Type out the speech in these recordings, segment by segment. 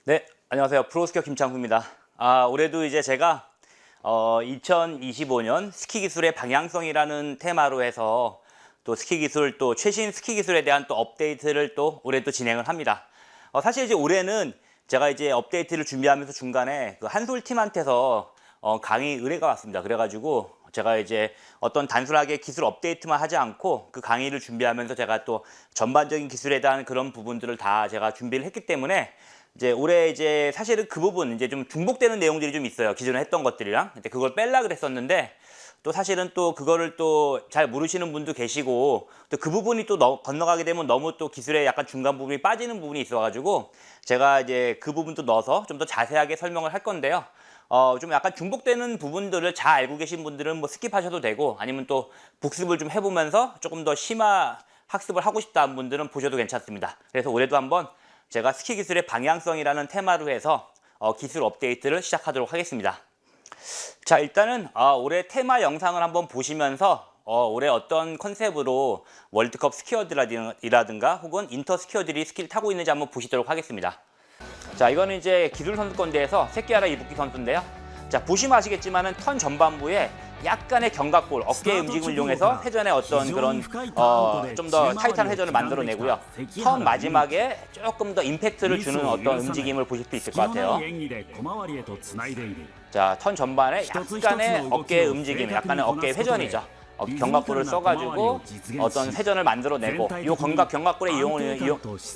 네, 안녕하세요. 프로스키어 김창구입니다. 올해도 이제 제가 2025년 스키 기술의 방향성이라는 테마로 해서 또 스키 기술 또 최신 스키 기술에 대한 또 업데이트를 또 올해 또 진행을 합니다. 사실 이제 올해는 제가 이제 업데이트를 준비하면서 중간에 그 한솔 팀한테서 강의 의뢰가 왔습니다. 그래가지고 제가 이제 어떤 단순하게 기술 업데이트만 하지 않고 그 강의를 준비하면서 제가 또 전반적인 기술에 대한 그런 부분들을 다 제가 준비를 했기 때문에 이제 올해 이제 사실은 그 부분 이제 좀 중복되는 내용들이 좀 있어요. 기존에 했던 것들이랑. 근데 그걸 뺄라 그랬었는데 또 사실은 또 그거를 또 잘 모르시는 분도 계시고 또 그 부분이 또 건너가게 되면 너무 또 기술에 약간 중간 부분이 빠지는 부분이 있어가지고 제가 이제 그 부분도 넣어서 좀 더 자세하게 설명을 할 건데요. 좀 약간 중복되는 부분들을 잘 알고 계신 분들은 뭐 스킵하셔도 되고 아니면 또 복습을 좀 해보면서 조금 더 심화 학습을 하고 싶다는 분들은 보셔도 괜찮습니다. 그래서 올해도 한번 제가 스키 기술의 방향성이라는 테마로 해서 기술 업데이트를 시작하도록 하겠습니다. 자, 일단은 올해 테마 영상을 한번 보시면서 올해 어떤 컨셉으로 월드컵 스키어들이라든가 혹은 인터 스키어들이 스키를 타고 있는지 한번 보시도록 하겠습니다. 자, 이거는 이제 기술 선수권대회에서 세키하라 이부키 선수인데요. 자, 보시면 아시겠지만은 턴 전반부에 약간의 견갑골, 어깨의 움직임을 이용해서 회전의 어떤 그런 좀 더 타이트한 회전을 만들어내고요. 턴 마지막에 조금 더 임팩트를 주는 어떤 움직임을 보실 수 있을 것 같아요. 자, 턴 전반에 약간의 어깨의 움직임, 약간의 어깨의 회전이죠. 견갑골을 써가지고 어떤 회전을 만들어내고 이 견갑골의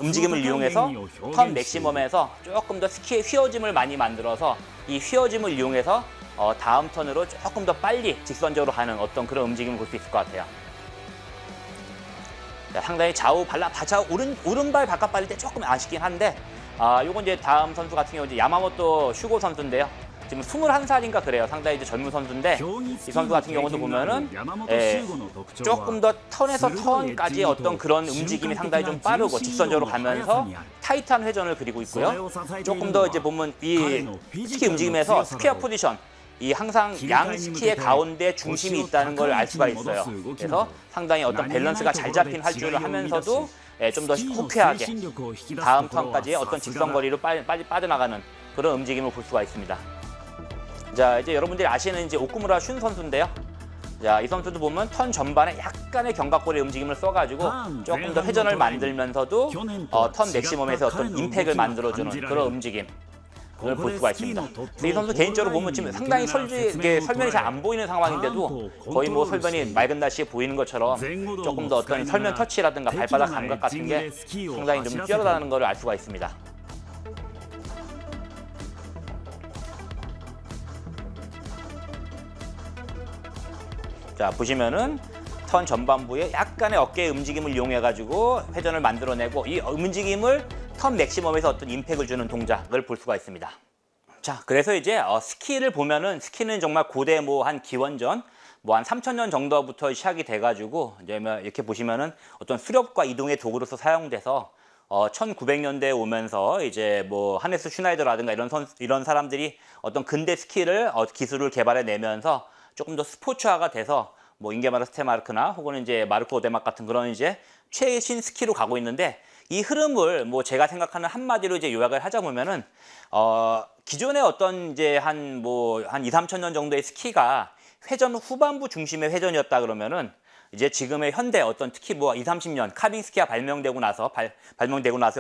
움직임을 이용해서 턴 맥시멈에서 조금 더 스키의 휘어짐을 많이 만들어서 이 휘어짐을 이용해서 다음 턴으로 조금 더 빨리 직선적으로 가는 어떤 그런 움직임을 볼 수 있을 것 같아요. 자, 상당히 좌우 오른발 바깥 발릴 때 조금 아쉽긴 한데 요건 이제 다음 선수 같은 경우 이제 야마모토 슈고 선수인데요. 지금 21살인가 그래요. 상당히 이제 젊은 선수인데 이 선수 같은 경우도 보면은 조금 더 턴에서 턴까지 어떤 그런 움직임이 상당히 좀 빠르고 직선적으로 가면서 타이트한 회전을 그리고 있고요. 조금 더 이제 보면 이 스키 움직임에서 스퀘어 포지션 이 항상 양 스키의 가운데 중심이 있다는 걸 알 수가 있어요. 그래서 상당히 어떤 밸런스가 잘 잡힌 활주를 하면서도 좀 더 호쾌하게 다음 턴까지 어떤 직선거리로 빠져나가는 그런 움직임을 볼 수가 있습니다. 자, 이제 여러분들이 아시는 이제 오쿠무라 슌 선수인데요. 자, 이 선수도 보면 턴 전반에 약간의 견갑골의 움직임을 써가지고 조금 더 회전을 만들면서도 턴 맥시멈에서 어떤 임팩을 만들어주는 그런 움직임을 볼 수가 있습니다. 근데 이 선수 개인적으로 보면 지금 상당히 설면이 잘 안 보이는 상황인데도 거의 뭐 설면이 맑은 날씨에 보이는 것처럼 조금 더 어떤 설면 터치라든가 발바닥 감각 같은 게 상당히 좀 뛰어나다는 걸 알 수가 있습니다. 자, 보시면은 턴 전반부에 약간의 어깨의 움직임을 이용해 가지고 회전을 만들어내고 이 움직임을 턴 맥시멈에서 어떤 임팩을 주는 동작을 볼 수가 있습니다. 자, 그래서 이제 스키를 보면은 스키는 정말 고대 뭐 한 기원전 뭐 한 3000년 정도부터 시작이 돼 가지고 이제 이렇게 보시면은 어떤 수렵과 이동의 도구로서 사용돼서 1900년대에 오면서 이제 뭐 하네스 슈나이더라든가 이런 사람들이 어떤 근대 스키를 기술을 개발해 내면서 조금 더 스포츠화가 돼서 뭐 잉게마르 스테마르크나 혹은 이제 마르코 오데막 같은 그런 이제 최신 스키로 가고 있는데 이 흐름을 뭐 제가 생각하는 한마디로 이제 요약을 하자 보면은 기존의 어떤 이제 한 2, 3천 년 정도의 스키가 회전 후반부 중심의 회전이었다 그러면은 이제 지금의 현대 어떤 특히 뭐 2, 30년 카빙 스키가 발명되고 나서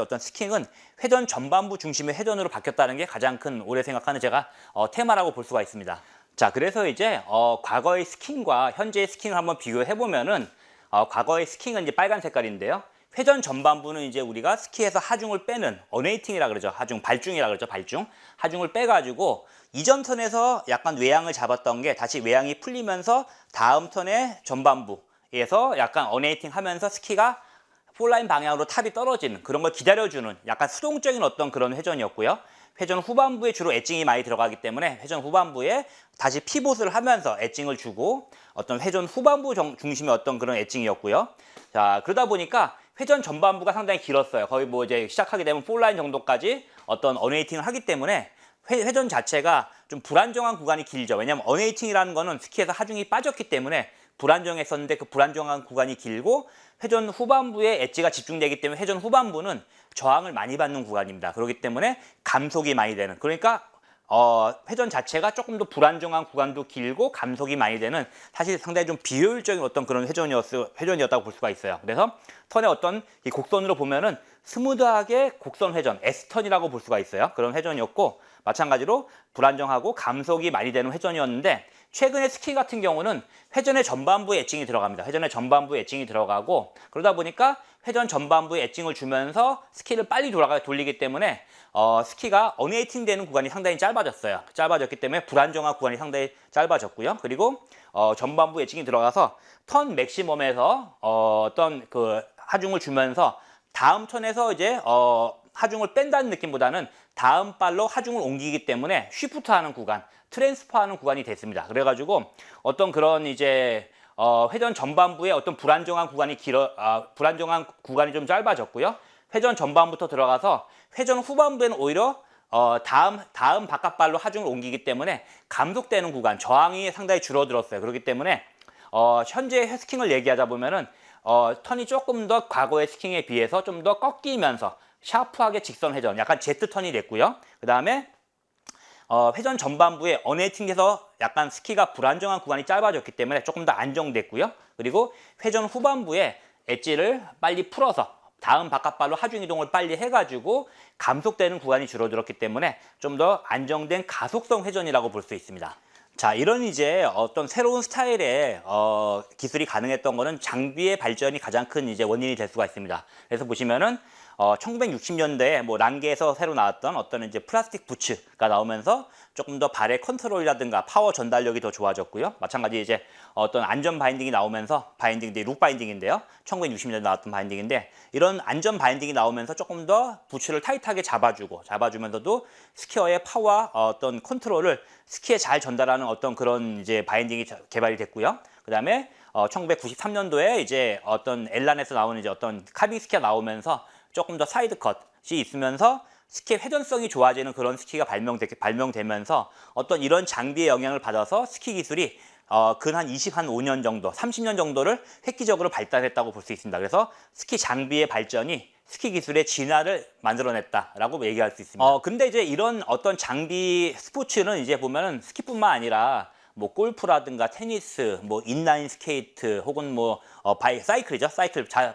어떤 스키는 회전 전반부 중심의 회전으로 바뀌었다는 게 가장 큰 올해 생각하는 제가 테마라고 볼 수가 있습니다. 자, 그래서 이제 과거의 스킹과 현재의 스킹을 한번 비교해 보면은 과거의 스킹은 이제 빨간 색깔인데요. 회전 전반부는 이제 우리가 스키에서 하중을 빼는 어네이팅이라 그러죠. 발중이라 그러죠. 하중을 빼가지고 이전 턴에서 약간 외양을 잡았던 게 다시 외양이 풀리면서 다음 턴의 전반부에서 약간 어네이팅 하면서 스키가 폴라인 방향으로 탑이 떨어지는 그런 걸 기다려주는 약간 수동적인 어떤 그런 회전이었고요. 회전 후반부에 주로 엣징이 많이 들어가기 때문에 회전 후반부에 다시 피봇을 하면서 엣징을 주고 어떤 회전 후반부 중심의 어떤 그런 엣징이었고요. 자, 그러다 보니까 회전 전반부가 상당히 길었어요. 거의 뭐 이제 시작하게 되면 폴라인 정도까지 어떤 어네이팅을 하기 때문에 회전 자체가 좀 불안정한 구간이 길죠. 왜냐하면 어네이팅이라는 거는 스키에서 하중이 빠졌기 때문에 불안정했었는데 그 불안정한 구간이 길고 회전 후반부에 엣지가 집중되기 때문에 회전 후반부는 저항을 많이 받는 구간입니다. 그렇기 때문에 감속이 많이 되는, 그러니까 회전 자체가 조금 더 불안정한 구간도 길고 감속이 많이 되는, 사실 상당히 좀 비효율적인 어떤 그런 회전이었다고 볼 수가 있어요. 그래서 턴의 어떤 이 곡선으로 보면은 스무드하게 곡선 회전, S턴이라고 볼 수가 있어요. 그런 회전이었고, 마찬가지로 불안정하고 감속이 많이 되는 회전이었는데, 최근에 스키 같은 경우는 회전의 전반부에 엣징이 들어갑니다. 회전의 전반부에 엣징이 들어가고, 그러다 보니까 회전 전반부에 엣징을 주면서 스키를 빨리 돌리기 때문에 스키가 언웨이팅 되는 구간이 상당히 짧아졌어요. 짧아졌기 때문에 불안정한 구간이 상당히 짧아졌고요. 그리고 전반부 엣징이 들어가서 턴 맥시멈에서 어떤 그 하중을 주면서 다음 턴에서 이제 하중을 뺀다는 느낌보다는 다음 발로 하중을 옮기기 때문에 쉬프트하는 구간, 트랜스퍼하는 구간이 됐습니다. 그래가지고 어떤 그런 이제 회전 전반부에 어떤 불안정한 구간이 좀 짧아졌고요. 회전 전반부터 들어가서 회전 후반부에는 오히려 다음 바깥발로 하중을 옮기기 때문에 감속되는 구간, 저항이 상당히 줄어들었어요. 그렇기 때문에 현재 스킹을 얘기하자 보면은 턴이 조금 더 과거의 스킹에 비해서 좀 더 꺾이면서 샤프하게 직선 회전, 약간 제트 턴이 됐고요. 그 다음에 회전 전반부에 언웨이팅에서 약간 스키가 불안정한 구간이 짧아졌기 때문에 조금 더 안정됐고요. 그리고 회전 후반부에 엣지를 빨리 풀어서 다음 바깥발로 하중 이동을 빨리 해가지고 감속되는 구간이 줄어들었기 때문에 좀 더 안정된 가속성 회전이라고 볼 수 있습니다. 자, 이런 이제 어떤 새로운 스타일의 기술이 가능했던 거는 장비의 발전이 가장 큰 이제 원인이 될 수가 있습니다. 그래서 보시면은 1960년대에 뭐 랑게에서 새로 나왔던 어떤 이제 플라스틱 부츠가 나오면서 조금 더 발의 컨트롤이라든가 파워 전달력이 더 좋아졌고요. 마찬가지 이제 어떤 안전 바인딩이 나오면서, 바인딩인데 룩 바인딩인데요. 1960년대 나왔던 바인딩인데, 이런 안전 바인딩이 나오면서 조금 더 부츠를 타이트하게 잡아주면서도 스키어의 파워와 어떤 컨트롤을 스키에 잘 전달하는 어떤 그런 이제 바인딩이 개발이 됐고요. 그다음에 1993년도에 이제 어떤 엘란에서 나오는 이제 어떤 카빙 스키가 나오면서 조금 더 사이드 컷이 있으면서 스키의 회전성이 좋아지는 그런 스키가 발명되면서 어떤 이런 장비의 영향을 받아서 스키 기술이 근 한 25년 정도, 30년 정도를 획기적으로 발달했다고 볼 수 있습니다. 그래서 스키 장비의 발전이 스키 기술의 진화를 만들어냈다라고 얘기할 수 있습니다. 근데 이제 이런 어떤 장비 스포츠는 이제 보면은 스키뿐만 아니라 뭐 골프라든가 테니스, 뭐 인라인 스케이트, 혹은 뭐 사이클이죠.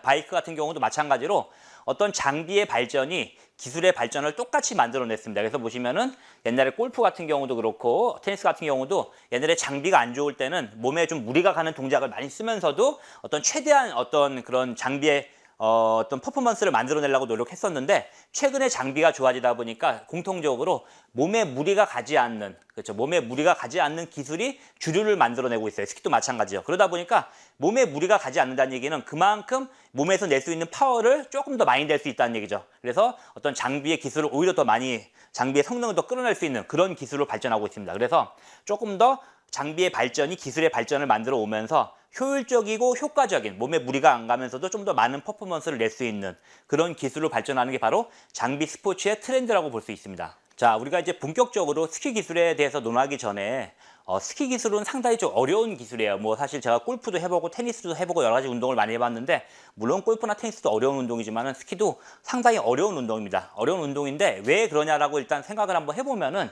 바이크 같은 경우도 마찬가지로 어떤 장비의 발전이 기술의 발전을 똑같이 만들어냈습니다. 그래서 보시면은 옛날에 골프 같은 경우도 그렇고 테니스 같은 경우도 옛날에 장비가 안 좋을 때는 몸에 좀 무리가 가는 동작을 많이 쓰면서도 어떤 최대한 어떤 그런 장비의 어떤 퍼포먼스를 만들어내려고 노력했었는데, 최근에 장비가 좋아지다 보니까 공통적으로 몸에 무리가 가지 않는, 그렇죠, 몸에 무리가 가지 않는 기술이 주류를 만들어내고 있어요. 스키도 마찬가지죠. 그러다 보니까 몸에 무리가 가지 않는다는 얘기는 그만큼 몸에서 낼 수 있는 파워를 조금 더 많이 낼 수 있다는 얘기죠. 그래서 어떤 장비의 기술을 오히려 더 많이, 장비의 성능을 더 끌어낼 수 있는 그런 기술로 발전하고 있습니다. 그래서 조금 더 장비의 발전이 기술의 발전을 만들어 오면서 효율적이고 효과적인, 몸에 무리가 안 가면서도 좀 더 많은 퍼포먼스를 낼 수 있는 그런 기술로 발전하는 게 바로 장비 스포츠의 트렌드라고 볼 수 있습니다. 자, 우리가 이제 본격적으로 스키 기술에 대해서 논하기 전에 스키 기술은 상당히 좀 어려운 기술이에요. 뭐 사실 제가 골프도 해보고 테니스도 해보고 여러 가지 운동을 많이 해봤는데, 물론 골프나 테니스도 어려운 운동이지만은 스키도 상당히 어려운 운동입니다. 어려운 운동인데 왜 그러냐라고 일단 생각을 한번 해보면은,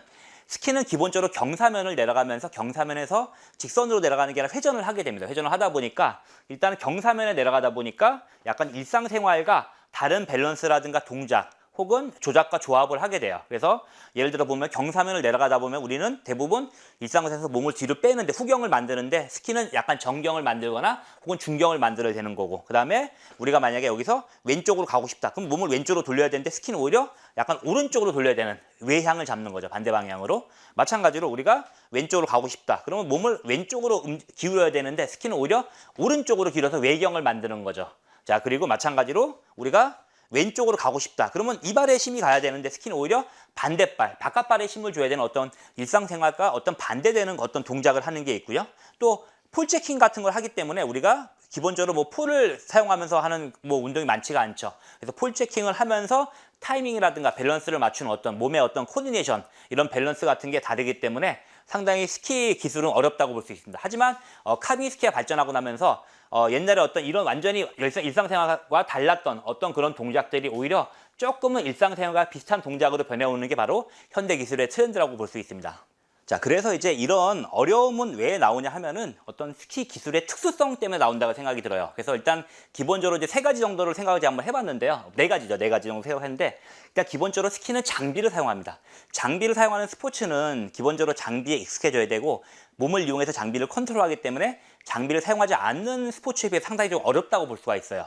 스키는 기본적으로 경사면을 내려가면서 경사면에서 직선으로 내려가는 게 아니라 회전을 하게 됩니다. 회전을 하다 보니까 일단은 경사면에 내려가다 보니까 약간 일상생활과 다른 밸런스라든가 동작 혹은 조작과 조합을 하게 돼요. 그래서 예를 들어 보면 경사면을 내려가다 보면 우리는 대부분 일상생활에서 몸을 뒤로 빼는데, 후경을 만드는데, 스키는 약간 정경을 만들거나 혹은 중경을 만들어야 되는 거고, 그 다음에 우리가 만약에 여기서 왼쪽으로 가고 싶다. 그럼 몸을 왼쪽으로 돌려야 되는데, 스키는 오히려 약간 오른쪽으로 돌려야 되는, 외향을 잡는 거죠. 반대 방향으로. 마찬가지로 우리가 왼쪽으로 가고 싶다. 그러면 몸을 왼쪽으로 기울여야 되는데, 스키는 오히려 오른쪽으로 기울여서 외경을 만드는 거죠. 자, 그리고 마찬가지로 우리가 왼쪽으로 가고 싶다. 그러면 이발에 힘이 가야 되는데, 스키는 오히려 반대발, 바깥발에 힘을 줘야 되는 어떤 일상생활과 어떤 반대되는 어떤 동작을 하는 게 있고요. 또 폴체킹 같은 걸 하기 때문에 우리가 기본적으로 뭐 폴을 사용하면서 하는 뭐 운동이 많지가 않죠. 그래서 폴체킹을 하면서 타이밍이라든가 밸런스를 맞추는 어떤 몸의 어떤 코디네이션, 이런 밸런스 같은 게 다르기 때문에 상당히 스키 기술은 어렵다고 볼 수 있습니다. 하지만 카빙 스키가 발전하고 나면서 옛날에 어떤 이런 완전히 일상생활과 달랐던 어떤 그런 동작들이 오히려 조금은 일상생활과 비슷한 동작으로 변해오는 게 바로 현대 기술의 트렌드라고 볼 수 있습니다. 자, 그래서 이제 이런 어려움은 왜 나오냐 하면은 어떤 스키 기술의 특수성 때문에 나온다고 생각이 들어요. 그래서 일단 기본적으로 이제 세 가지 정도를 생각을 한번 해봤는데요. 네 가지죠. 네 가지 정도 생각했는데, 일단 기본적으로 스키는 장비를 사용합니다. 장비를 사용하는 스포츠는 기본적으로 장비에 익숙해져야 되고, 몸을 이용해서 장비를 컨트롤하기 때문에 장비를 사용하지 않는 스포츠에 비해 상당히 좀 어렵다고 볼 수가 있어요.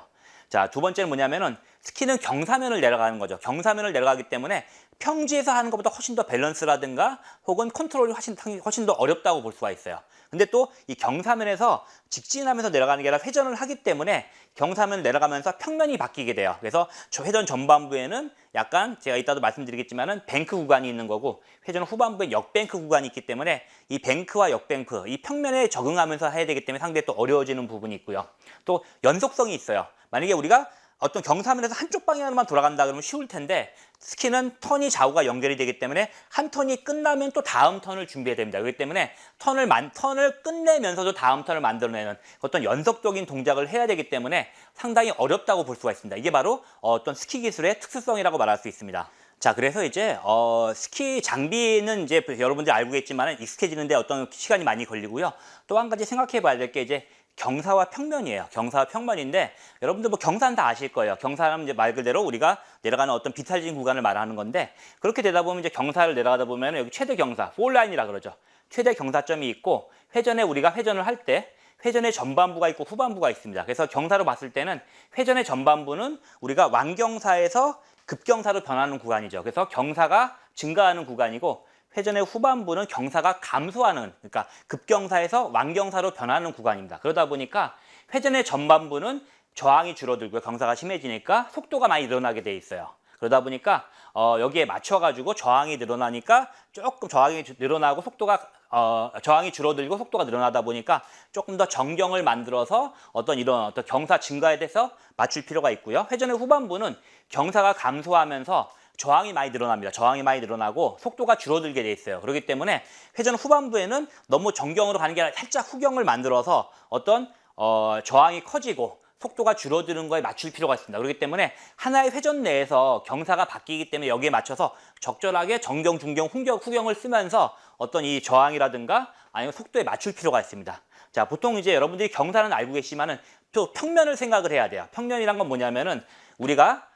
자, 두 번째는 뭐냐면은 스키는 경사면을 내려가는 거죠. 경사면을 내려가기 때문에 평지에서 하는 것보다 훨씬 더 밸런스라든가 혹은 컨트롤이 훨씬 더 어렵다고 볼 수가 있어요. 근데 또 이 경사면에서 직진하면서 내려가는 게 아니라 회전을 하기 때문에 경사면 내려가면서 평면이 바뀌게 돼요. 그래서 저 회전 전반부에는 약간 제가 이따도 말씀드리겠지만은 뱅크 구간이 있는 거고, 회전 후반부에 역뱅크 구간이 있기 때문에 이 뱅크와 역뱅크, 이 평면에 적응하면서 해야 되기 때문에 상당히 또 어려워지는 부분이 있고요. 또 연속성이 있어요. 만약에 우리가 어떤 경사면에서 한쪽 방향으로만 돌아간다 그러면 쉬울 텐데, 스키는 턴이 좌우가 연결이 되기 때문에 한 턴이 끝나면 또 다음 턴을 준비해야 됩니다. 그렇기 때문에 턴을 끝내면서도 다음 턴을 만들어내는 어떤 연속적인 동작을 해야 되기 때문에 상당히 어렵다고 볼 수가 있습니다. 이게 바로 어떤 스키 기술의 특수성이라고 말할 수 있습니다. 자, 그래서 이제 스키 장비는 이제 여러분들이 알고겠지만 익숙해지는데 어떤 시간이 많이 걸리고요. 또 한 가지 생각해 봐야 될 게 이제 경사와 평면이에요. 경사와 평면인데, 여러분들 뭐 경사는 다 아실 거예요. 경사는 이제 말 그대로 우리가 내려가는 어떤 비탈진 구간을 말하는 건데, 그렇게 되다 보면 이제 경사를 내려가다 보면 여기 최대 경사, 폴라인이라 그러죠. 최대 경사점이 있고, 우리가 회전을 할 때 회전의 전반부가 있고 후반부가 있습니다. 그래서 경사로 봤을 때는 회전의 전반부는 우리가 완경사에서 급경사로 변하는 구간이죠. 그래서 경사가 증가하는 구간이고, 회전의 후반부는 경사가 감소하는, 그러니까 급경사에서 완경사로 변하는 구간입니다. 그러다 보니까 회전의 전반부는 저항이 줄어들고요. 경사가 심해지니까 속도가 많이 늘어나게 돼 있어요. 그러다 보니까 여기에 맞춰가지고 저항이 늘어나니까 조금 저항이 늘어나고 저항이 줄어들고 속도가 늘어나다 보니까 조금 더 정경을 만들어서 이런 경사 증가에 대해서 맞출 필요가 있고요. 회전의 후반부는 경사가 감소하면서 저항이 많이 늘어납니다. 저항이 많이 늘어나고 속도가 줄어들게 돼 있어요. 그렇기 때문에 회전 후반부에는 너무 정경으로 가는 게 아니라 살짝 후경을 만들어서 저항이 커지고 속도가 줄어드는 거에 맞출 필요가 있습니다. 그렇기 때문에 하나의 회전 내에서 경사가 바뀌기 때문에 여기에 맞춰서 적절하게 정경, 중경, 후경을 쓰면서 이 저항이라든가 아니면 속도에 맞출 필요가 있습니다. 자, 보통 이제 여러분들이 경사는 알고 계시지만은 또 평면을 생각을 해야 돼요. 평면이란 건 뭐냐면은 우리가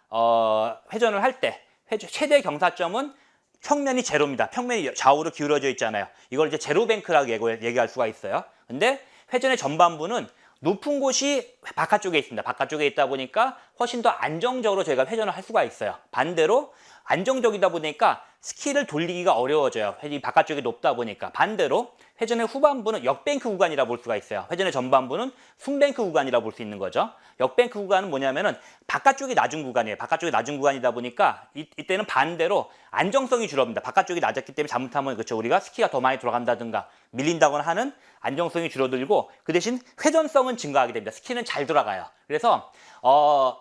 회전을 할 때 최대 경사점은 평면이 제로입니다. 평면이 좌우로 기울어져 있잖아요. 이걸 이제 제로뱅크라고 얘기할 수가 있어요. 근데 회전의 전반부는 높은 곳이 바깥쪽에 있습니다. 바깥쪽에 있다 보니까 훨씬 더 안정적으로 저희가 회전을 할 수가 있어요. 반대로 안정적이다 보니까 스키를 돌리기가 어려워져요. 회전이 바깥쪽이 높다 보니까. 반대로 회전의 후반부는 역뱅크 구간이라 볼 수가 있어요. 회전의 전반부는 순뱅크 구간이라 볼 수 있는 거죠. 역뱅크 구간은 뭐냐면은 바깥쪽이 낮은 구간이에요. 바깥쪽이 낮은 구간이다 보니까 이때는 반대로 안정성이 줄어듭니다. 바깥쪽이 낮았기 때문에 잘못하면 그렇죠. 우리가 스키가 더 많이 돌아간다든가 밀린다거나 하는 안정성이 줄어들고, 그 대신 회전성은 증가하게 됩니다. 스키는 잘 돌아가요. 그래서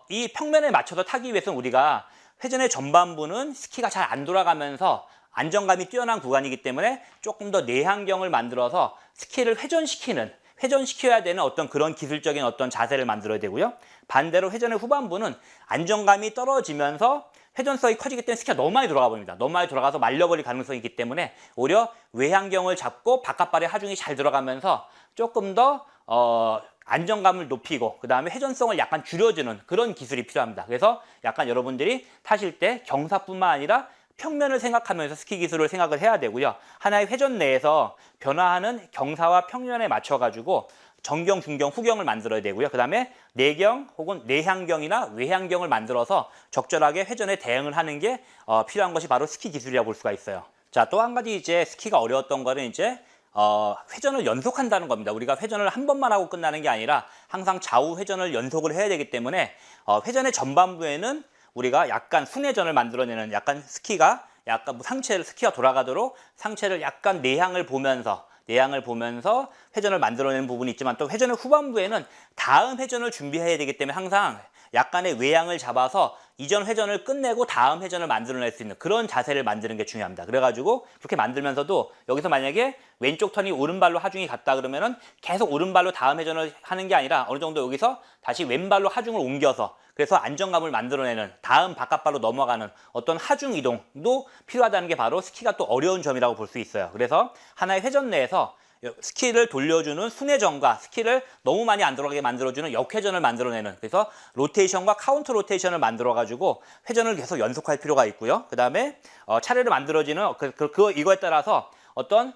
이 평면에 맞춰서 타기 위해서는 우리가 회전의 전반부는 스키가 잘 안 돌아가면서 안정감이 뛰어난 구간이기 때문에 조금 더 내향경을 만들어서 스키를 회전시켜야 되는 그런 기술적인 자세를 만들어야 되고요. 반대로 회전의 후반부는 안정감이 떨어지면서 회전성이 커지기 때문에 스키가 너무 많이 돌아가 버립니다. 너무 많이 돌아가서 말려버릴 가능성이 있기 때문에 오히려 외향경을 잡고 바깥발의 하중이 잘 들어가면서 조금 더 안정감을 높이고 그 다음에 회전성을 약간 줄여주는 그런 기술이 필요합니다. 그래서 약간 여러분들이 타실 때 경사뿐만 아니라 평면을 생각하면서 스키 기술을 생각을 해야 되고요. 하나의 회전 내에서 변화하는 경사와 평면에 맞춰가지고 정경, 중경, 후경을 만들어야 되고요. 그 다음에 내경 혹은 내향경이나 외향경을 만들어서 적절하게 회전에 대응을 하는 게 필요한 것이 바로 스키 기술이라고 볼 수가 있어요. 자, 또 한 가지 이제 스키가 어려웠던 거는 이제 회전을 연속한다는 겁니다. 우리가 회전을 한 번만 하고 끝나는 게 아니라 항상 좌우 회전을 연속을 해야 되기 때문에 회전의 전반부에는 우리가 약간 순회전을 만들어내는 스키가 스키가 돌아가도록 상체를 약간 내향을 보면서 회전을 만들어내는 부분이 있지만, 또 회전의 후반부에는 다음 회전을 준비해야 되기 때문에 항상 약간의 외양을 잡아서 이전 회전을 끝내고 다음 회전을 만들어낼 수 있는 그런 자세를 만드는 게 중요합니다. 그래가지고 그렇게 만들면서도 여기서 만약에 왼쪽 턴이 오른발로 하중이 갔다 그러면은 계속 오른발로 다음 회전을 하는 게 아니라 어느 정도 여기서 다시 왼발로 하중을 옮겨서 그래서 안정감을 만들어내는 다음 바깥발로 넘어가는 어떤 하중 이동도 필요하다는 게 바로 스키가 또 어려운 점이라고 볼 수 있어요. 그래서 하나의 회전 내에서 스키를 돌려주는 순회전과 스키를 너무 많이 안 들어가게 만들어주는 역회전을 만들어내는 그래서 로테이션과 카운터 로테이션을 만들어가지고 회전을 계속 연속할 필요가 있고요. 그 다음에 차례로 만들어지는 이거에 따라서 어떤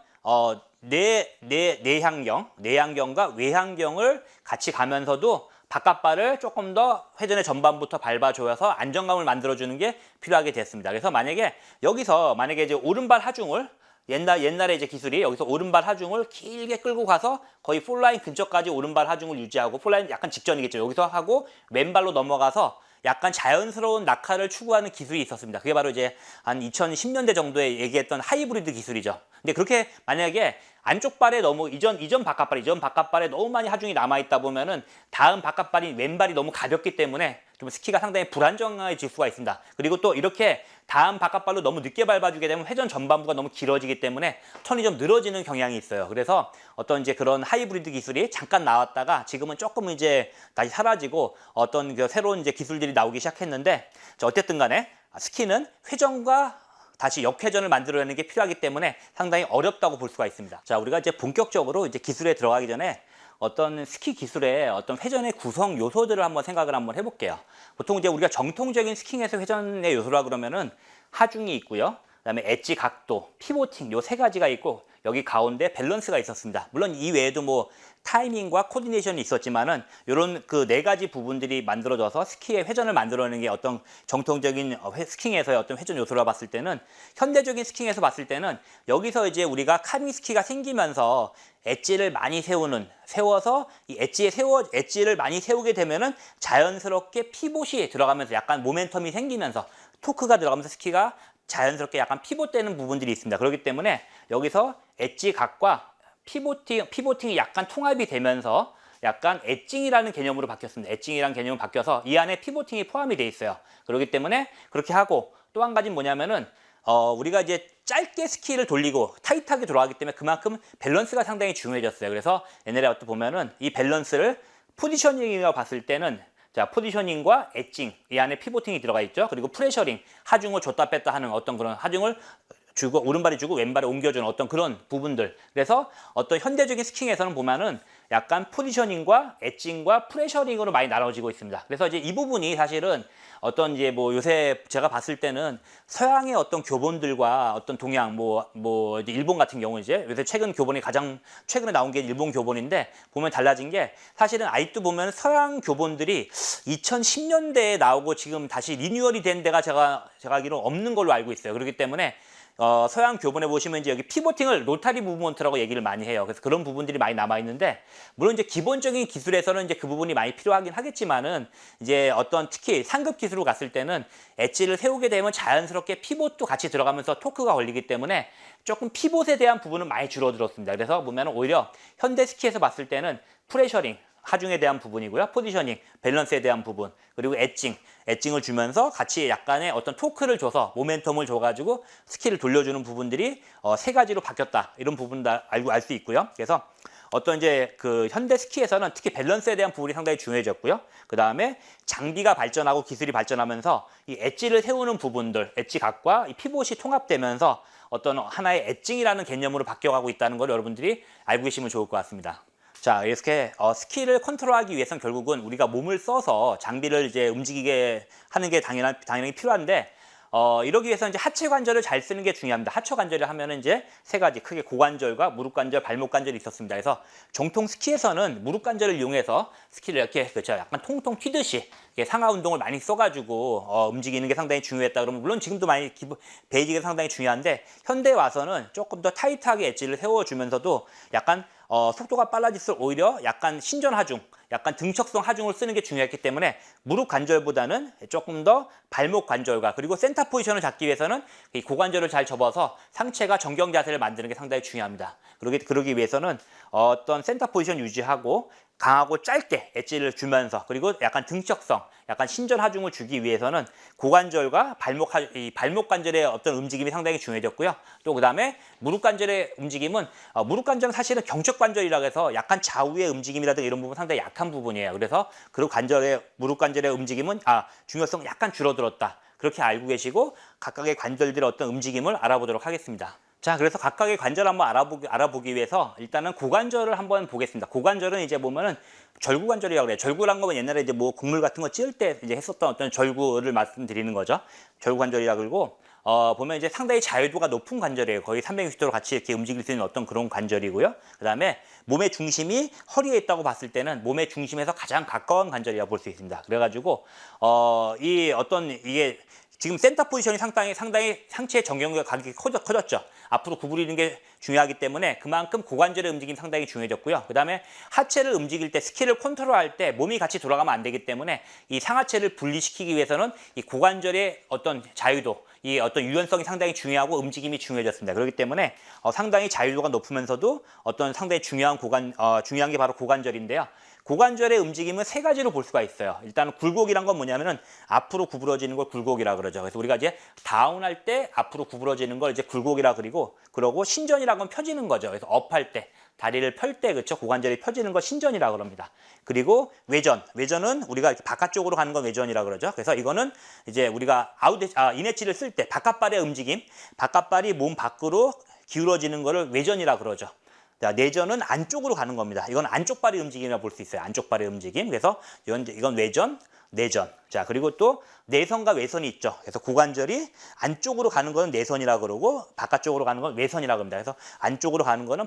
내향경과 외향경을 같이 가면서도 바깥발을 조금 더 회전의 전반부터 밟아줘서 안정감을 만들어주는 게 필요하게 됐습니다. 그래서 여기서 이제 오른발 하중을 옛날에 이제 기술이 여기서 오른발 하중을 길게 끌고 가서 거의 폴라인 근처까지 오른발 하중을 유지하고 폴라인 약간 직전이겠죠. 여기서 하고 왼발로 넘어가서 약간 자연스러운 낙하를 추구하는 기술이 있었습니다. 그게 바로 이제 한 2010년대 정도에 얘기했던 하이브리드 기술이죠. 근데 그렇게 만약에 안쪽 발에 너무 이전 바깥발에 너무 많이 하중이 남아있다 보면은 다음 바깥발인 왼발이 너무 가볍기 때문에 좀 스키가 상당히 불안정해질 수가 있습니다. 그리고 또 이렇게 다음 바깥발로 너무 늦게 밟아주게 되면 회전 전반부가 너무 길어지기 때문에 턴이 좀 늘어지는 경향이 있어요. 그래서 어떤 이제 그런 하이브리드 기술이 잠깐 나왔다가 지금은 조금 이제 다시 사라지고 어떤 그 새로운 이제 기술들이 나오기 시작했는데 어쨌든 간에 스키는 회전과 다시 역회전을 만들어내는 게 필요하기 때문에 상당히 어렵다고 볼 수가 있습니다. 자, 우리가 이제 본격적으로 이제 기술에 들어가기 전에 어떤 스키 기술의 어떤 회전의 구성 요소들을 한번 생각을 해볼게요. 보통 이제 우리가 정통적인 스키에서 회전의 요소라 그러면은 하중이 있고요. 그다음에 엣지 각도, 피보팅 요 세 가지가 있고 여기 가운데 밸런스가 있었습니다. 물론 이 외에도 뭐 타이밍과 코디네이션이 있었지만은 이런 그 네 가지 부분들이 만들어져서 스키의 회전을 만들어내는 게 어떤 정통적인 스킹에서의 어떤 회전 요소라 봤을 때는 현대적인 스킹에서 봤을 때는 여기서 이제 우리가 카빙 스키가 생기면서 엣지를 많이 세워서 이 엣지를 많이 세우게 되면은 자연스럽게 피봇이 들어가면서 약간 모멘텀이 생기면서 토크가 들어가면서 스키가 자연스럽게 약간 피봇되는 부분들이 있습니다. 그렇기 때문에 여기서 엣지 각과 피보팅이 약간 통합이 되면서 약간 엣징이라는 개념으로 바뀌었습니다. 엣징이라는 개념으로 바뀌어서 이 안에 피보팅이 포함이 돼 있어요. 그렇기 때문에 그렇게 하고 또 한 가지는 뭐냐면은 우리가 이제 짧게 스키를 돌리고 타이트하게 돌아가기 때문에 그만큼 밸런스가 상당히 중요해졌어요. 그래서 옛날에 보면은 이 밸런스를 포지셔닝이라고 봤을 때는 자, 포지셔닝과 엣징, 이 안에 피보팅이 들어가 있죠. 그리고 프레셔링, 하중을 줬다 뺐다 하는 어떤 그런 하중을 주고 오른발이 주고 왼발에 옮겨주는 어떤 그런 부분들. 그래서 어떤 현대적인 스킹에서는 보면은 약간 포지셔닝과 엣징과 프레셔링으로 많이 나눠지고 있습니다. 그래서 이제 이 부분이 사실은 어떤 이제 뭐 요새 제가 봤을 때는 서양의 어떤 교본들과 어떤 동양 뭐 이제 일본 같은 경우 이제 요새 최근 교본이 가장 최근에 나온 게 일본 교본인데 보면 달라진 게 사실은 아직도 보면 서양 교본들이 2010년대에 나오고 지금 다시 리뉴얼이 된 데가 제가 알기로 없는 걸로 알고 있어요. 그렇기 때문에 서양 교본에 보시면 이제 여기 피보팅을 로타리 무브먼트라고 얘기를 많이 해요. 그래서 그런 부분들이 많이 남아 있는데 물론 이제 기본적인 기술에서는 이제 그 부분이 많이 필요하긴 하겠지만은 이제 어떤 특히 상급 기술로 갔을 때는 엣지를 세우게 되면 자연스럽게 피봇도 같이 들어가면서 토크가 걸리기 때문에 조금 피봇에 대한 부분은 많이 줄어들었습니다. 그래서 보면 오히려 현대 스키에서 봤을 때는 프레셔링 하중에 대한 부분이고요. 포지셔닝, 밸런스에 대한 부분, 그리고 엣징을 주면서 같이 약간의 어떤 토크를 줘서 모멘텀을 줘가지고 스키를 돌려주는 부분들이 세 가지로 바뀌었다. 이런 부분도 알 수 있고요. 그래서 어떤 이제 그 현대 스키에서는 특히 밸런스에 대한 부분이 상당히 중요해졌고요. 그 다음에 장비가 발전하고 기술이 발전하면서 이 엣지를 세우는 부분들, 엣지 각과 이 피봇이 통합되면서 어떤 하나의 엣징이라는 개념으로 바뀌어가고 있다는 걸 여러분들이 알고 계시면 좋을 것 같습니다. 자, 이렇게 스키를 컨트롤하기 위해서는 결국은 우리가 몸을 써서 장비를 이제 움직이게 하는 게 당연히 필요한데 이러기 위해서 이제 하체 관절을 잘 쓰는 게 중요합니다. 하체 관절을 하면은 이제 세 가지 크게 고관절과 무릎 관절, 발목 관절이 있었습니다. 그래서 정통 스키에서는 무릎 관절을 이용해서 스키를 이렇게 그렇죠, 약간 통통 튀듯이 상하 운동을 많이 써가지고 움직이는 게 상당히 중요했다. 그러면 물론 지금도 많이 베이직이 상당히 중요한데 현대에 와서는 조금 더 타이트하게 엣지를 세워주면서도 약간 속도가 빨라질수록 오히려 약간 신전 하중, 약간 등척성 하중을 쓰는 게 중요했기 때문에 무릎 관절보다는 조금 더 발목 관절과 그리고 센터 포지션을 잡기 위해서는 이 고관절을 잘 접어서 상체가 정경 자세를 만드는 게 상당히 중요합니다. 그러기 위해서는 어떤 센터 포지션 유지하고 강하고 짧게 엣지를 주면서 그리고 약간 등척성, 약간 신전 하중을 주기 위해서는 고관절과 발목 관절의 어떤 움직임이 상당히 중요해졌고요. 또 그다음에 무릎 관절의 움직임은 무릎 관절은 사실은 경적 관절이라고 해서 약간 좌우의 움직임이라든가 이런 부분 상당히 약한 부분이에요. 그래서 그 관절의 무릎 관절의 움직임은 중요성 약간 줄어들었다. 그렇게 알고 계시고 각각의 관절들의 어떤 움직임을 알아보도록 하겠습니다. 자, 그래서 각각의 관절 한번 알아보기 위해서 일단은 고관절을 한번 보겠습니다. 고관절은 이제 보면은 절구관절이라고 그래요. 절구란 거면 옛날에 이제 뭐 곡물 같은 거 찧을 때 이제 했었던 어떤 절구를 말씀드리는 거죠. 절구관절이라고 그러고 보면 이제 상당히 자유도가 높은 관절이에요. 거의 360도로 같이 이렇게 움직일 수 있는 어떤 그런 관절이고요. 그다음에 몸의 중심이 허리에 있다고 봤을 때는 몸의 중심에서 가장 가까운 관절이라고 볼 수 있습니다. 그래가지고 이게 지금 센터 포지션이 상당히 상체의 정경각이 커졌죠. 앞으로 구부리는 게 중요하기 때문에 그만큼 고관절의 움직임이 상당히 중요해졌고요. 그다음에 하체를 움직일 때 스킬을 컨트롤할 때 몸이 같이 돌아가면 안 되기 때문에 이 상하체를 분리시키기 위해서는 이 고관절의 어떤 자유도, 이 어떤 유연성이 상당히 중요하고 움직임이 중요해졌습니다. 그렇기 때문에 상당히 자유도가 높으면서도 어떤 상당히 중요한 게 바로 고관절인데요. 고관절의 움직임은 세 가지로 볼 수가 있어요. 일단 굴곡이란 건 뭐냐면은 앞으로 구부러지는 걸 굴곡이라 그러죠. 그래서 우리가 이제 다운할 때 앞으로 구부러지는 걸 이제 굴곡이라 그러고 신전이라는 건 펴지는 거죠. 그래서 업할 때 다리를 펼 때 그렇죠. 고관절이 펴지는 걸 신전이라 그럽니다. 그리고 외전은 우리가 이렇게 바깥쪽으로 가는 건 외전이라 그러죠. 그래서 이거는 이제 우리가 이내치를 쓸 때 바깥발의 움직임, 바깥발이 몸 밖으로 기울어지는 거를 외전이라 그러죠. 자, 내전은 안쪽으로 가는 겁니다. 이건 안쪽 발의 움직임이라고 볼 수 있어요. 안쪽 발의 움직임. 그래서 이건 외전, 내전. 자, 그리고 또 내선과 외선이 있죠. 그래서 고관절이 안쪽으로 가는 거는 내선이라고 그러고 바깥쪽으로 가는 건 외선이라고 합니다. 그래서 안쪽으로 가는 거는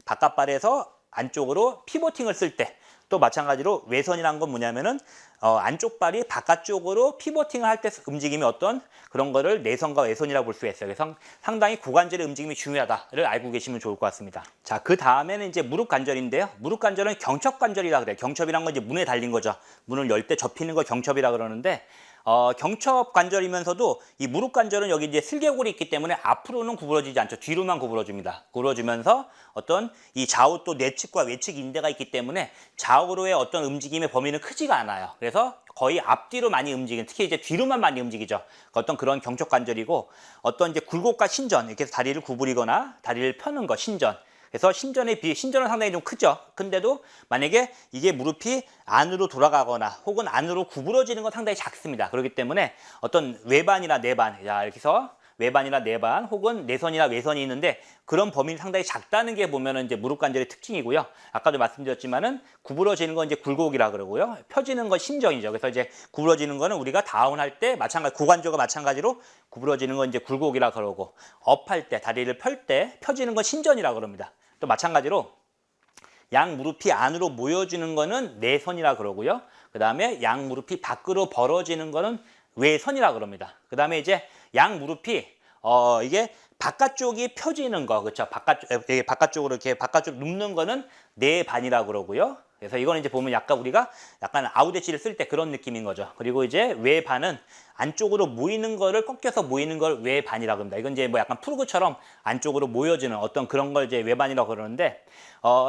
바깥발에서 안쪽으로 피보팅을 쓸 때 또 마찬가지로 외선이란 건 뭐냐면은 안쪽 발이 바깥쪽으로 피보팅을 할 때 움직임이 어떤 그런 거를 내선과 외선이라고 볼 수가 있어요. 그래서 상당히 고관절의 움직임이 중요하다를 알고 계시면 좋을 것 같습니다. 자, 그 다음에는 이제 무릎 관절인데요. 무릎 관절은 경첩 관절이라 그래요. 경첩이란 건 이제 문에 달린 거죠. 문을 열 때 접히는 걸 경첩이라 그러는데 경첩 관절이면서도 이 무릎 관절은 여기 이제 슬개골이 있기 때문에 앞으로는 구부러지지 않죠. 뒤로만 구부러집니다. 구부러지면서 어떤 이 좌우 또 내측과 외측 인대가 있기 때문에 좌우로의 어떤 움직임의 범위는 크지가 않아요. 그래서 거의 앞뒤로 많이 움직이는, 특히 이제 뒤로만 많이 움직이죠. 어떤 그런 경첩 관절이고 어떤 이제 굴곡과 신전, 이렇게 해서 다리를 구부리거나 다리를 펴는 거 신전. 그래서 신전은 상당히 좀 크죠. 근데도 만약에 이게 무릎이 안으로 돌아가거나 혹은 안으로 구부러지는 건 상당히 작습니다. 그렇기 때문에 어떤 외반이나 내반, 자, 이렇게 해서 외반이나 내반 혹은 내선이나 외선이 있는데 그런 범위는 상당히 작다는 게 보면은 이제 무릎 관절의 특징이고요. 아까도 말씀드렸지만은 구부러지는 건 이제 굴곡이라 그러고요. 펴지는 건 신전이죠. 그래서 이제 구부러지는 거는 우리가 다운할 때 고관절과 마찬가지로 구부러지는 건 이제 굴곡이라 그러고 업할 때 다리를 펼 때 펴지는 건 신전이라 그럽니다. 또 마찬가지로 양 무릎이 안으로 모여지는 거는 내선이라 그러고요. 그 다음에 양 무릎이 밖으로 벌어지는 거는 외선이라 그럽니다. 그 다음에 이제 양 무릎이 이게 바깥쪽이 펴지는 거, 그렇죠? 바깥쪽으로 이렇게 눕는 거는 내반이라 그러고요. 그래서 이거는 이제 보면 우리가 약간 아웃엣지를 쓸 때 그런 느낌인 거죠. 그리고 이제 외반은 안쪽으로 모이는 거를 꺾여서 모이는 걸 외반이라고 합니다. 이건 이제 뭐 약간 프로그처럼 안쪽으로 모여지는 어떤 그런 걸 이제 외반이라고 그러는데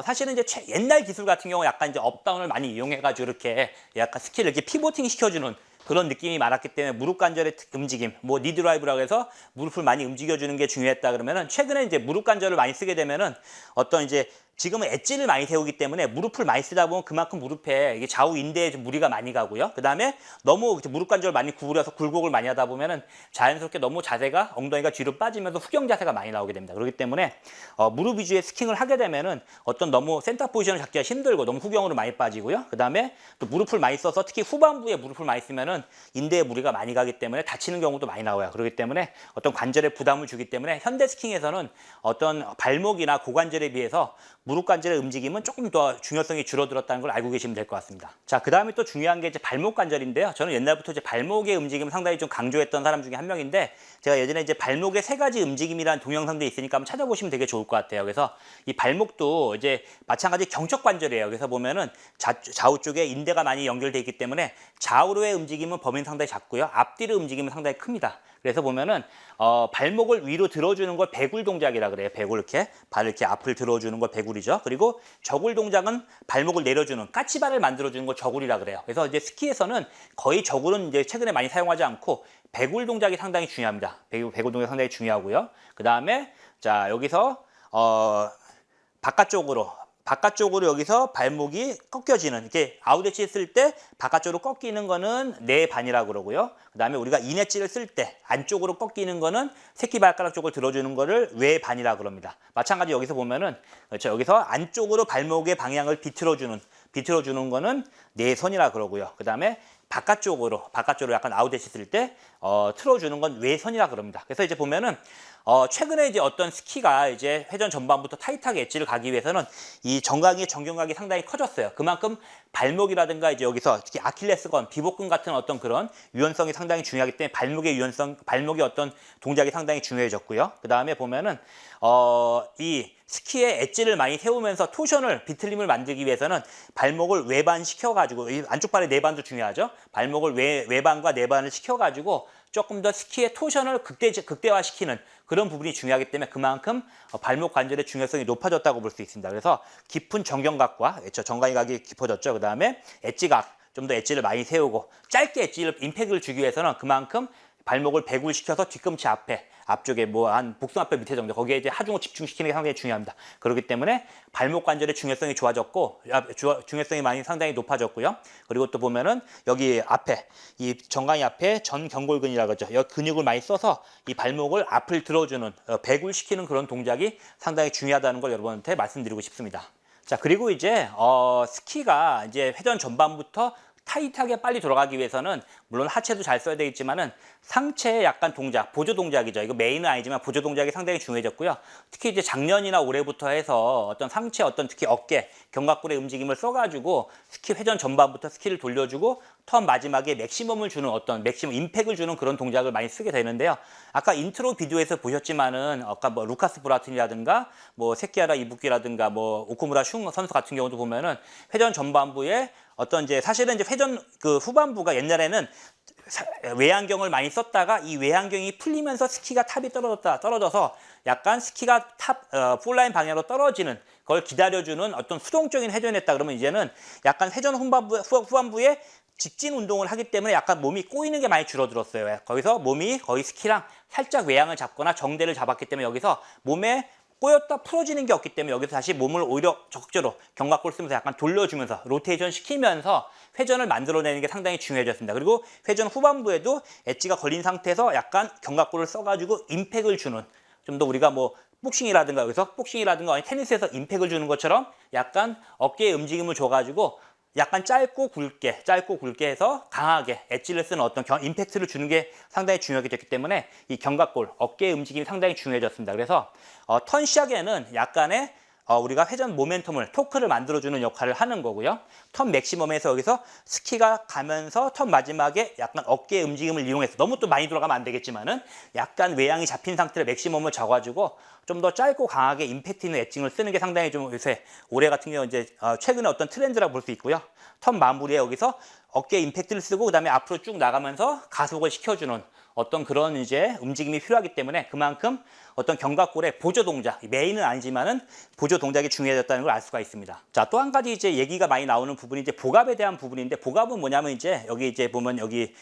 사실은 이제 옛날 기술 같은 경우 약간 이제 업다운을 많이 이용해가지고 이렇게 약간 스킬을 이렇게 피보팅 시켜주는 그런 느낌이 많았기 때문에 무릎 관절의 움직임, 뭐 니드라이브라고 해서 무릎을 많이 움직여주는 게 중요했다 그러면은 최근에 이제 무릎 관절을 많이 쓰게 되면은 어떤 이제 지금은 엣지를 많이 세우기 때문에 무릎을 많이 쓰다 보면 그만큼 무릎에 이게 좌우 인대에 좀 무리가 많이 가고요. 그 다음에 너무 무릎 관절을 많이 구부려서 굴곡을 많이 하다 보면은 자연스럽게 너무 자세가 엉덩이가 뒤로 빠지면서 후경 자세가 많이 나오게 됩니다. 그렇기 때문에 무릎 위주의 스킹을 하게 되면은 어떤 너무 센터 포지션을 잡기가 힘들고 너무 후경으로 많이 빠지고요. 그 다음에 또 무릎을 많이 써서 특히 후반부에 무릎을 많이 쓰면은 인대에 무리가 많이 가기 때문에 다치는 경우도 많이 나와요. 그렇기 때문에 어떤 관절에 부담을 주기 때문에 현대 스킹에서는 어떤 발목이나 고관절에 비해서 무릎 관절의 움직임은 조금 더 중요성이 줄어들었다는 걸 알고 계시면 될 것 같습니다. 자, 그 다음에 또 중요한 게 이제 발목 관절인데요. 저는 옛날부터 이제 발목의 움직임을 상당히 좀 강조했던 사람 중에 한 명인데 제가 예전에 이제 발목의 세 가지 움직임이라는 동영상도 있으니까 한번 찾아보시면 되게 좋을 것 같아요. 그래서 이 발목도 이제 마찬가지 경첩 관절이에요. 그래서 보면은 좌우 쪽에 인대가 많이 연결되어 있기 때문에 좌우로의 움직임 움직임은 범위는 상당히 작고요. 앞뒤로 움직임은 상당히 큽니다. 그래서 보면은 발목을 위로 들어주는 걸 배굴 동작이라 그래요. 배굴 이렇게 발을 이렇게 앞을 들어주는 걸 배굴이죠. 그리고 저굴 동작은 발목을 내려주는 까치발을 만들어주는 걸 저굴이라 그래요. 그래서 이제 스키에서는 거의 저굴은 이제 최근에 많이 사용하지 않고 배굴 동작이 상당히 중요합니다. 배굴 동작이 상당히 중요하고요. 그 다음에 자 여기서 바깥쪽으로 여기서 발목이 꺾여지는 이렇게 아웃엣지 했을 때 바깥쪽으로 꺾이는 거는 내 반이라고 그러고요. 그다음에 우리가 인엣지를 쓸 때 안쪽으로 꺾이는 거는 새끼발가락 쪽을 들어주는 거를 외 반이라고 그럽니다. 마찬가지 여기서 보면은 그렇죠. 여기서 안쪽으로 발목의 방향을 비틀어주는 거는 내선이라고 그러고요. 그다음에 바깥쪽으로 약간 아웃엣지 쓸 때 틀어주는 건 외선이라 그럽니다. 그래서 이제 보면은 최근에 이제 어떤 스키가 이제 회전 전반부터 타이트하게 엣지를 가기 위해서는 이 정경각이 상당히 커졌어요. 그만큼 발목이라든가 이제 여기서 특히 아킬레스건, 비복근 같은 어떤 그런 유연성이 상당히 중요하기 때문에 발목의 어떤 동작이 상당히 중요해졌고요. 그 다음에 보면은 이 스키의 엣지를 많이 세우면서 비틀림을 만들기 위해서는 발목을 외반시켜가지고 이 안쪽 발의 내반도 중요하죠. 발목을 외반과 내반을 시켜가지고 조금 더 스키의 토션을 극대화시키는 그런 부분이 중요하기 때문에 그만큼 발목 관절의 중요성이 높아졌다고 볼 수 있습니다. 그래서 깊은 정경각과 정강이각이 깊어졌죠. 그 다음에 엣지각, 좀 더 엣지를 많이 세우고 짧게 임팩트를 주기 위해서는 그만큼 발목을 배굴시켜서 뒤꿈치 앞쪽에 한 복숭아뼈 밑에 정도 거기에 이제 하중을 집중시키는 게 상당히 중요합니다. 그렇기 때문에 발목 관절의 중요성이 좋아졌고 중요성이 많이 상당히 높아졌고요. 그리고 또 보면은 여기 앞에 이 정강이 앞에 전경골근이라고 하죠. 여기 근육을 많이 써서 이 발목을 앞을 들어주는 배굴시키는 그런 동작이 상당히 중요하다는 걸 여러분한테 말씀드리고 싶습니다. 자, 그리고 이제 스키가 이제 회전 전반부터 타이트하게 빨리 돌아가기 위해서는 물론 하체도 잘 써야 되겠지만은 상체의 약간 동작, 보조 동작이죠. 이거 메인은 아니지만 보조 동작이 상당히 중요해졌고요. 특히 이제 작년이나 올해부터 해서 어떤 상체, 특히 어깨, 견갑골의 움직임을 써가지고 스키 회전 전반부터 스키를 돌려주고 턴 마지막에 맥시멈을 주는 맥시멈 임팩을 주는 그런 동작을 많이 쓰게 되는데요. 아까 인트로 비디오에서 보셨지만은 아까 루카스 브라튼이라든가 세키하라 이부키라든가 오쿠무라 슝 선수 같은 경우도 보면은 회전 전반부에 사실은 이제 회전 후반부가 옛날에는 외안경을 많이 썼다가 이 외안경이 풀리면서 스키가 탑이 떨어져서 약간 스키가 풀라인 방향으로 떨어지는 그걸 기다려주는 어떤 수동적인 회전이었다 그러면 이제는 약간 회전 후반부에 직진 운동을 하기 때문에 약간 몸이 꼬이는 게 많이 줄어들었어요. 거기서 몸이 거의 스키랑 살짝 외양을 잡거나 정대를 잡았기 때문에 여기서 몸에 꼬였다 풀어지는 게 없기 때문에 여기서 다시 몸을 오히려 적극적으로 견갑골 쓰면서 약간 돌려주면서 로테이션 시키면서 회전을 만들어내는 게 상당히 중요해졌습니다. 그리고 회전 후반부에도 엣지가 걸린 상태에서 약간 견갑골을 써가지고 임팩을 주는 좀 더 우리가 복싱이라든가 테니스에서 임팩을 주는 것처럼 약간 어깨에 움직임을 줘가지고 약간 짧고 굵게 해서 강하게 엣지를 쓰는 어떤 임팩트를 주는 게 상당히 중요하게 됐기 때문에 이 견갑골, 어깨의 움직임이 상당히 중요해졌습니다. 그래서 턴 시작에는 약간의 우리가 회전 모멘텀을, 토크를 만들어주는 역할을 하는 거고요. 턴 맥시멈에서 여기서 스키가 가면서 턴 마지막에 약간 어깨의 움직임을 이용해서 너무 또 많이 돌아가면 안 되겠지만은 약간 외양이 잡힌 상태로 맥시멈을 잡아주고 좀 더 짧고 강하게 임팩트 있는 엣징을 쓰는 게 상당히 좀 요새 올해 같은 경우 이제 최근에 어떤 트렌드라고 볼 수 있고요. 턴 마무리에 여기서 어깨 임팩트를 쓰고 그다음에 앞으로 쭉 나가면서 가속을 시켜주는 어떤 그런 이제 움직임이 필요하기 때문에 그만큼 어떤 견갑골의 보조 동작, 메인은 아니지만은 보조 동작이 중요해졌다는 걸 알 수가 있습니다. 자, 또 한 가지 이제 얘기가 많이 나오는 부분이 이제 복압에 대한 부분인데 복압은 뭐냐면 이제 여기 이제 보면 여기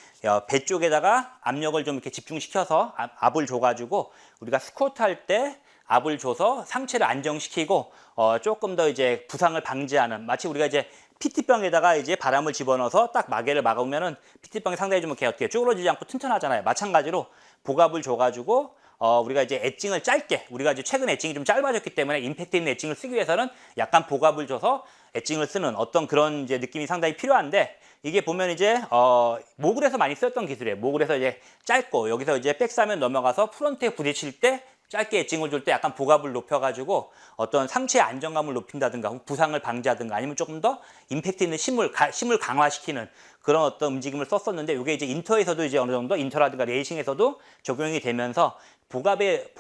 배 쪽에다가 압력을 좀 이렇게 집중시켜서 압을 줘가지고 우리가 스쿼트 할 때 압을 줘서 상체를 안정시키고 조금 더 이제 부상을 방지하는 마치 우리가 이제 피티병에다가 이제 바람을 집어넣어서 딱 마개를 막으면은 피티병이 상당히 좀 이렇게 어떻게 쭈그러지지 않고 튼튼하잖아요. 마찬가지로 복압을 줘가지고 우리가 이제 엣징을 짧게 우리가 이제 최근 엣징이 좀 짧아졌기 때문에 임팩트 있는 엣징을 쓰기 위해서는 약간 복압을 줘서 엣징을 쓰는 어떤 그런 이제 느낌이 상당히 필요한데 이게 보면 이제 모글에서 많이 쓰였던 기술이에요. 모글에서 이제 짧고 여기서 이제 백사면 넘어가서 프론트에 부딪힐 때 짧게 엣징을 줄 때 약간 복압을 높여가지고 어떤 상체의 안정감을 높인다든가 부상을 방지하든가 아니면 조금 더 임팩트 있는 힘을 강화시키는 그런 어떤 움직임을 썼었는데 이게 이제 인터에서도 이제 어느 정도 인터라든가 레이싱에서도 적용이 되면서 복압의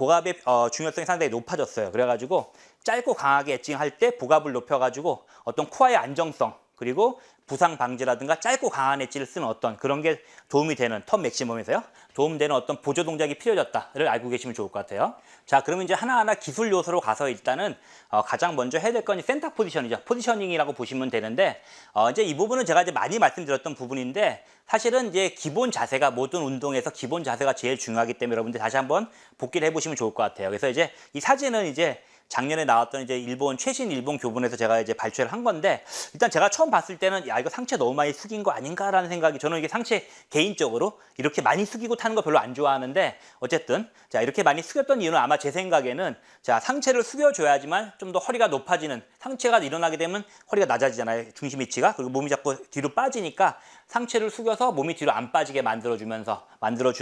중요성이 상당히 높아졌어요. 그래가지고 짧고 강하게 엣징할 때 복압을 높여가지고 어떤 코어의 안정성 그리고 부상 방지라든가 짧고 강한 엣지를 쓰는 어떤 그런 게 도움이 되는 턴 맥시멈에서요. 도움되는 어떤 보조 동작이 필요해졌다를 알고 계시면 좋을 것 같아요. 자, 그러면 이제 하나하나 기술 요소로 가서 일단은 가장 먼저 해야 될 건 센터 포지션이죠. 포지셔닝이라고 보시면 되는데 이제 이 부분은 제가 이제 많이 말씀드렸던 부분인데 사실은 이제 기본 자세가 모든 운동에서 기본 자세가 제일 중요하기 때문에 여러분들 다시 한번 복기를 해보시면 좋을 것 같아요. 그래서 이제 이 사진은 이제 작년에 나왔던 이제 최신 일본 교본에서 제가 이제 발췌를 한 건데 일단 제가 처음 봤을 때는 야 이거 상체 너무 많이 숙인 거 아닌가라는 생각이 저는 이게 상체 개인적으로 이렇게 많이 숙이고 타는 거 별로 안 좋아하는데 어쨌든 자 이렇게 많이 숙였던 이유는 아마 제 생각에는 자 상체를 숙여줘야지만 좀 더 허리가 높아지는 상체가 일어나게 되면 허리가 낮아지잖아요. 중심 위치가. 그리고 몸이 자꾸 뒤로 빠지니까 상체를 숙여서 몸이 뒤로 안 빠지게 만들어주는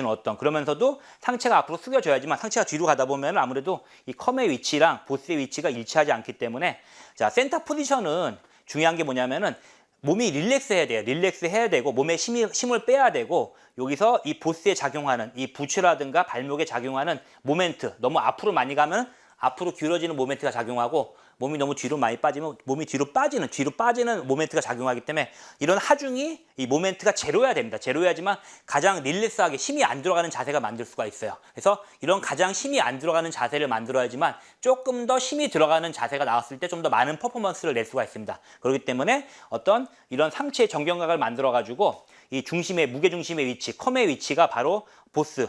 어떤 그러면서도 상체가 앞으로 숙여줘야지만 상체가 뒤로 가다 보면 아무래도 이 컴의 위치랑 보스의 위치가 일치하지 않기 때문에 자 센터 포지션은 중요한 게 뭐냐면은 몸이 릴렉스 해야 돼요. 릴렉스 해야 되고 몸에 힘을 빼야 되고 여기서 이 보스에 작용하는 이 부츠라든가 발목에 작용하는 모멘트 너무 앞으로 많이 가면 앞으로 기울어지는 모멘트가 작용하고 몸이 너무 뒤로 많이 빠지면 몸이 뒤로 빠지는 모멘트가 작용하기 때문에 이런 하중이 이 모멘트가 제로여야 됩니다. 제로여야지만 가장 릴렉스하게 힘이 안 들어가는 자세가 만들 수가 있어요. 그래서 이런 가장 힘이 안 들어가는 자세를 만들어야지만 조금 더 힘이 들어가는 자세가 나왔을 때 좀 더 많은 퍼포먼스를 낼 수가 있습니다. 그렇기 때문에 어떤 이런 상체의 정경각을 만들어 가지고 이 중심의 무게 중심의 위치, 컴의 위치가 바로 보스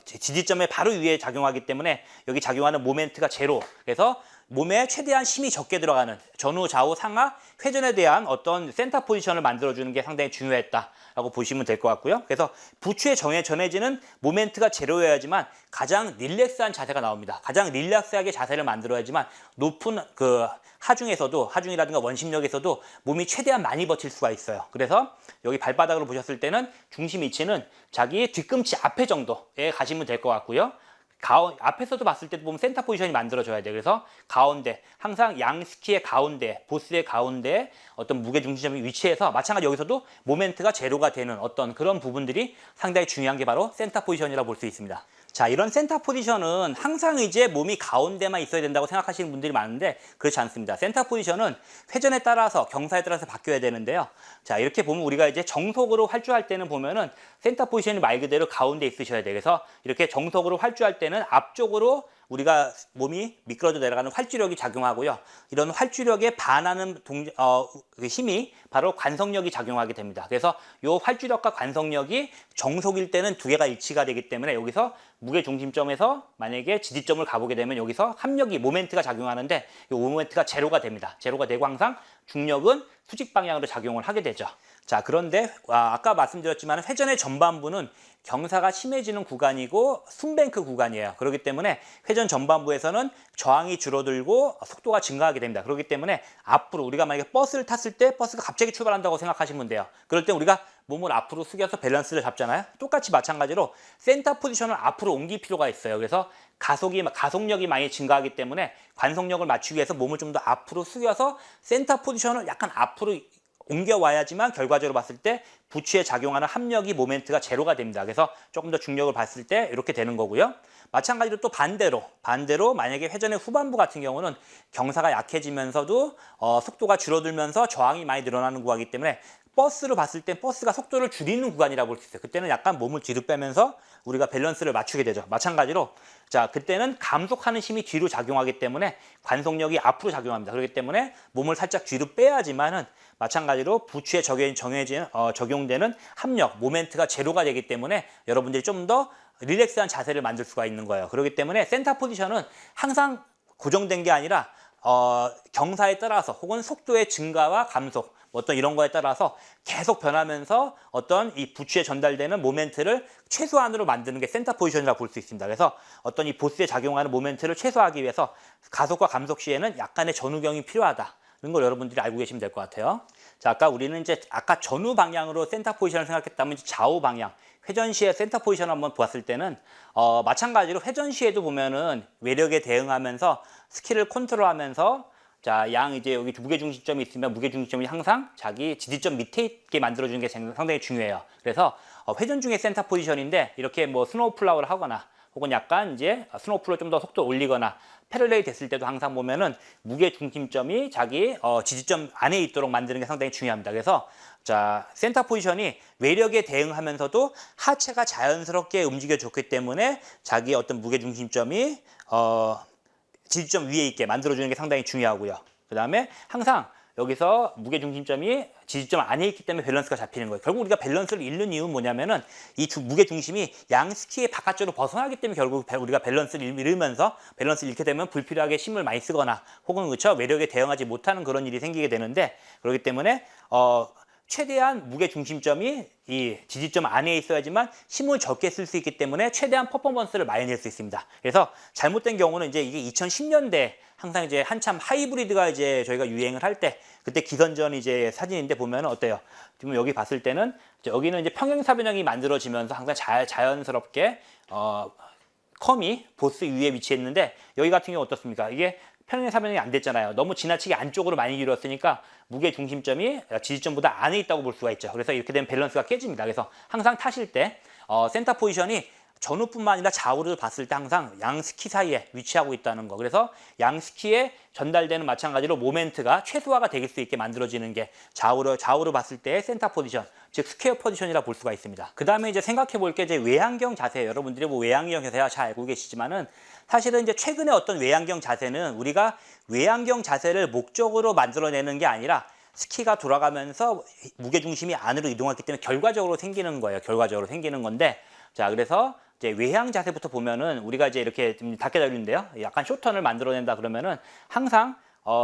지지점의 바로 위에 작용하기 때문에 여기 작용하는 모멘트가 제로. 그래서 몸에 최대한 힘이 적게 들어가는 전후, 좌우, 상하, 회전에 대한 어떤 센터 포지션을 만들어주는 게 상당히 중요했다라고 보시면 될 것 같고요. 그래서 부추에 전해지는 모멘트가 제로여야지만 가장 릴렉스한 자세가 나옵니다. 가장 릴렉스하게 자세를 만들어야지만 높은 그 하중이라든가 원심력에서도 몸이 최대한 많이 버틸 수가 있어요. 그래서 여기 발바닥으로 보셨을 때는 중심 위치는 자기 뒤꿈치 앞에 정도에 가시면 될 것 같고요. 앞에서도 봤을 때 보면 센터 포지션이 만들어져야 돼요. 그래서 가운데, 항상 양 스키의 가운데, 보스의 가운데 어떤 무게 중심점이 위치해서 마찬가지 여기서도 모멘트가 제로가 되는 어떤 그런 부분들이 상당히 중요한 게 바로 센터 포지션이라고 볼 수 있습니다. 자, 이런 센터 포지션은 항상 이제 몸이 가운데만 있어야 된다고 생각하시는 분들이 많은데 그렇지 않습니다. 센터 포지션은 회전에 따라서 경사에 따라서 바뀌어야 되는데요. 자, 이렇게 보면 우리가 이제 정석으로 활주할 때는 보면은 센터 포지션이 말 그대로 가운데 있으셔야 돼요. 그래서 이렇게 정석으로 활주할 때는 앞쪽으로 우리가 몸이 미끄러져 내려가는 활주력이 작용하고요. 이런 활주력에 반하는 그 힘이 바로 관성력이 작용하게 됩니다. 그래서 이 활주력과 관성력이 정속일 때는 두 개가 일치가 되기 때문에 여기서 무게 중심점에서 만약에 지지점을 가보게 되면 여기서 합력이 모멘트가 작용하는데 이 모멘트가 제로가 됩니다. 제로가 되고 항상 중력은 수직 방향으로 작용을 하게 되죠. 자, 그런데 아까 말씀드렸지만 회전의 전반부는 경사가 심해지는 구간이고 숨뱅크 구간이에요. 그렇기 때문에 회전 전반부에서는 저항이 줄어들고 속도가 증가하게 됩니다. 그렇기 때문에 앞으로 우리가 만약에 버스를 탔을 때 버스가 갑자기 출발한다고 생각하시면 돼요. 그럴 때 우리가 몸을 앞으로 숙여서 밸런스를 잡잖아요. 똑같이 마찬가지로 센터 포지션을 앞으로 옮길 필요가 있어요. 그래서 가속력이 많이 증가하기 때문에 관성력을 맞추기 위해서 몸을 좀 더 앞으로 숙여서 센터 포지션을 약간 앞으로 옮겨와야지만 결과적으로 봤을 때 부추에 작용하는 합력이 모멘트가 제로가 됩니다. 그래서 조금 더 중력을 봤을 때 이렇게 되는 거고요. 마찬가지로 또 반대로 만약에 회전의 후반부 같은 경우는 경사가 약해지면서도 속도가 줄어들면서 저항이 많이 늘어나는 구간이기 때문에 버스로 봤을 때 버스가 속도를 줄이는 구간이라고 볼 수 있어요. 그때는 약간 몸을 뒤로 빼면서 우리가 밸런스를 맞추게 되죠. 마찬가지로 자 그때는 감속하는 힘이 뒤로 작용하기 때문에 관속력이 앞으로 작용합니다. 그렇기 때문에 몸을 살짝 뒤로 빼야지만은 마찬가지로 부추에 적용되는 합력, 모멘트가 제로가 되기 때문에 여러분들이 좀 더 릴렉스한 자세를 만들 수가 있는 거예요. 그렇기 때문에 센터 포지션은 항상 고정된 게 아니라 경사에 따라서 혹은 속도의 증가와 감속 어떤 이런 거에 따라서 계속 변하면서 어떤 이 부추에 전달되는 모멘트를 최소한으로 만드는 게 센터 포지션이라고 볼 수 있습니다. 그래서 어떤 이 보스에 작용하는 모멘트를 최소화하기 위해서 가속과 감속 시에는 약간의 전후경이 필요하다는 걸 여러분들이 알고 계시면 될 것 같아요. 자, 아까 전후 방향으로 센터 포지션을 생각했다면 좌우 방향, 회전 시에 센터 포지션을 한번 보았을 때는 마찬가지로 회전 시에도 보면은 외력에 대응하면서 스킬을 컨트롤하면서 자, 이제 여기 무게 중심점이 있으면 무게 중심점이 항상 자기 지지점 밑에 있게 만들어주는 게 상당히 중요해요. 그래서 회전 중에 센터 포지션인데 이렇게 뭐 스노우 플라우를 하거나 혹은 약간 이제 스노우풀로 좀 더 속도 올리거나 패럴레이 됐을 때도 항상 보면은 무게 중심점이 자기 지지점 안에 있도록 만드는 게 상당히 중요합니다. 그래서 자, 센터 포지션이 외력에 대응하면서도 하체가 자연스럽게 움직여줬기 때문에 자기의 어떤 무게 중심점이 지지점 위에 있게 만들어주는 게 상당히 중요하고요. 그 다음에 항상 여기서 무게 중심점이 지지점 안에 있기 때문에 밸런스가 잡히는 거예요. 결국 우리가 밸런스를 잃는 이유는 뭐냐면은 이 무게 중심이 양 스키의 바깥쪽으로 벗어나기 때문에 결국 우리가 밸런스를 잃으면서 밸런스를 잃게 되면 불필요하게 힘을 많이 쓰거나 혹은 그렇죠 외력에 대응하지 못하는 그런 일이 생기게 되는데 그렇기 때문에 최대한 무게 중심점이 이 지지점 안에 있어야지만 힘을 적게 쓸 수 있기 때문에 최대한 퍼포먼스를 많이 낼 수 있습니다. 그래서 잘못된 경우는 이제 이게 2010년대 항상 이제 한참 하이브리드가 이제 저희가 유행을 할 때 그때 기선전 이제 사진인데 보면 어때요? 지금 여기 봤을 때는 여기는 이제 평행사변형이 만들어지면서 항상 자연스럽게 컴이 보스 위에 위치했는데 여기 같은 경우 어떻습니까? 이게 평행사변형이 안 됐잖아요. 너무 지나치게 안쪽으로 많이 길었으니까 무게 중심점이 지지점보다 안에 있다고 볼 수가 있죠. 그래서 이렇게 되면 밸런스가 깨집니다. 그래서 항상 타실 때 센터 포지션이 전후뿐만 아니라 좌우를 봤을 때 항상 양 스키 사이에 위치하고 있다는 거. 그래서 양 스키에 전달되는 마찬가지로 모멘트가 최소화가 될 수 있게 만들어지는 게 좌우로 봤을 때의 센터 포지션, 즉 스퀘어 포지션이라 볼 수가 있습니다. 그 다음에 이제 생각해 볼 게 이제 외양경 자세. 여러분들이 뭐 외양경 자세야 잘 알고 계시지만은 사실은 이제 최근에 어떤 외양경 자세는 우리가 외양경 자세를 목적으로 만들어내는 게 아니라 스키가 돌아가면서 무게중심이 안으로 이동했기 때문에 결과적으로 생기는 거예요. 결과적으로 생기는 건데 자 그래서 이제 외양 자세부터 보면은 우리가 이제 이렇게 좀 닿게 달리는데요. 약간 쇼턴을 만들어낸다 그러면은 항상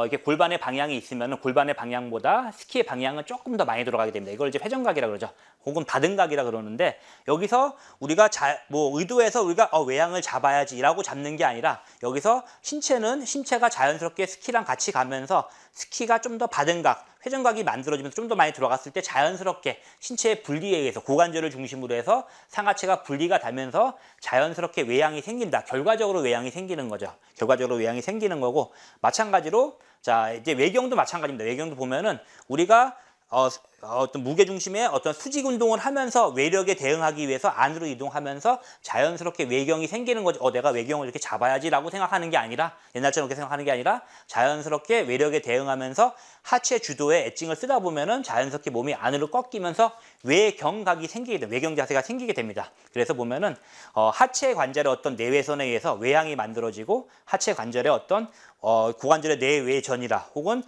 이게 골반의 방향이 있으면은 골반의 방향보다 스키의 방향은 조금 더 많이 들어가게 됩니다. 이걸 이제 회전각이라 그러죠. 혹은 바등각이라 그러는데 여기서 우리가 의도해서 우리가 외양을 잡아야지라고 잡는 게 아니라 여기서 신체가 자연스럽게 스키랑 같이 가면서 스키가 좀 더 바등각, 회전각이 만들어지면서 좀 더 많이 들어갔을 때 자연스럽게 신체의 분리에 의해서 고관절을 중심으로 해서 상하체가 분리가 되면서 자연스럽게 외양이 생긴다. 결과적으로 외양이 생기는 거죠. 결과적으로 외양이 생기는 거고 마찬가지로 자 이제 외경도 마찬가지입니다. 외경도 보면은 우리가 어떤 무게중심의 어떤 수직 운동을 하면서 외력에 대응하기 위해서 안으로 이동하면서 자연스럽게 외경이 생기는 거죠. 내가 외경을 이렇게 잡아야지라고 생각하는 게 아니라 옛날처럼 그렇게 생각하는 게 아니라 자연스럽게 외력에 대응하면서 하체 주도에 엣징을 쓰다 보면은 자연스럽게 몸이 안으로 꺾이면서 외경각이 생기게 돼요. 외경 자세가 생기게 됩니다. 그래서 보면은 하체 관절의 어떤 내외선에 의해서 외양이 만들어지고 하체 관절의 어떤 고관절의 내외전이라 혹은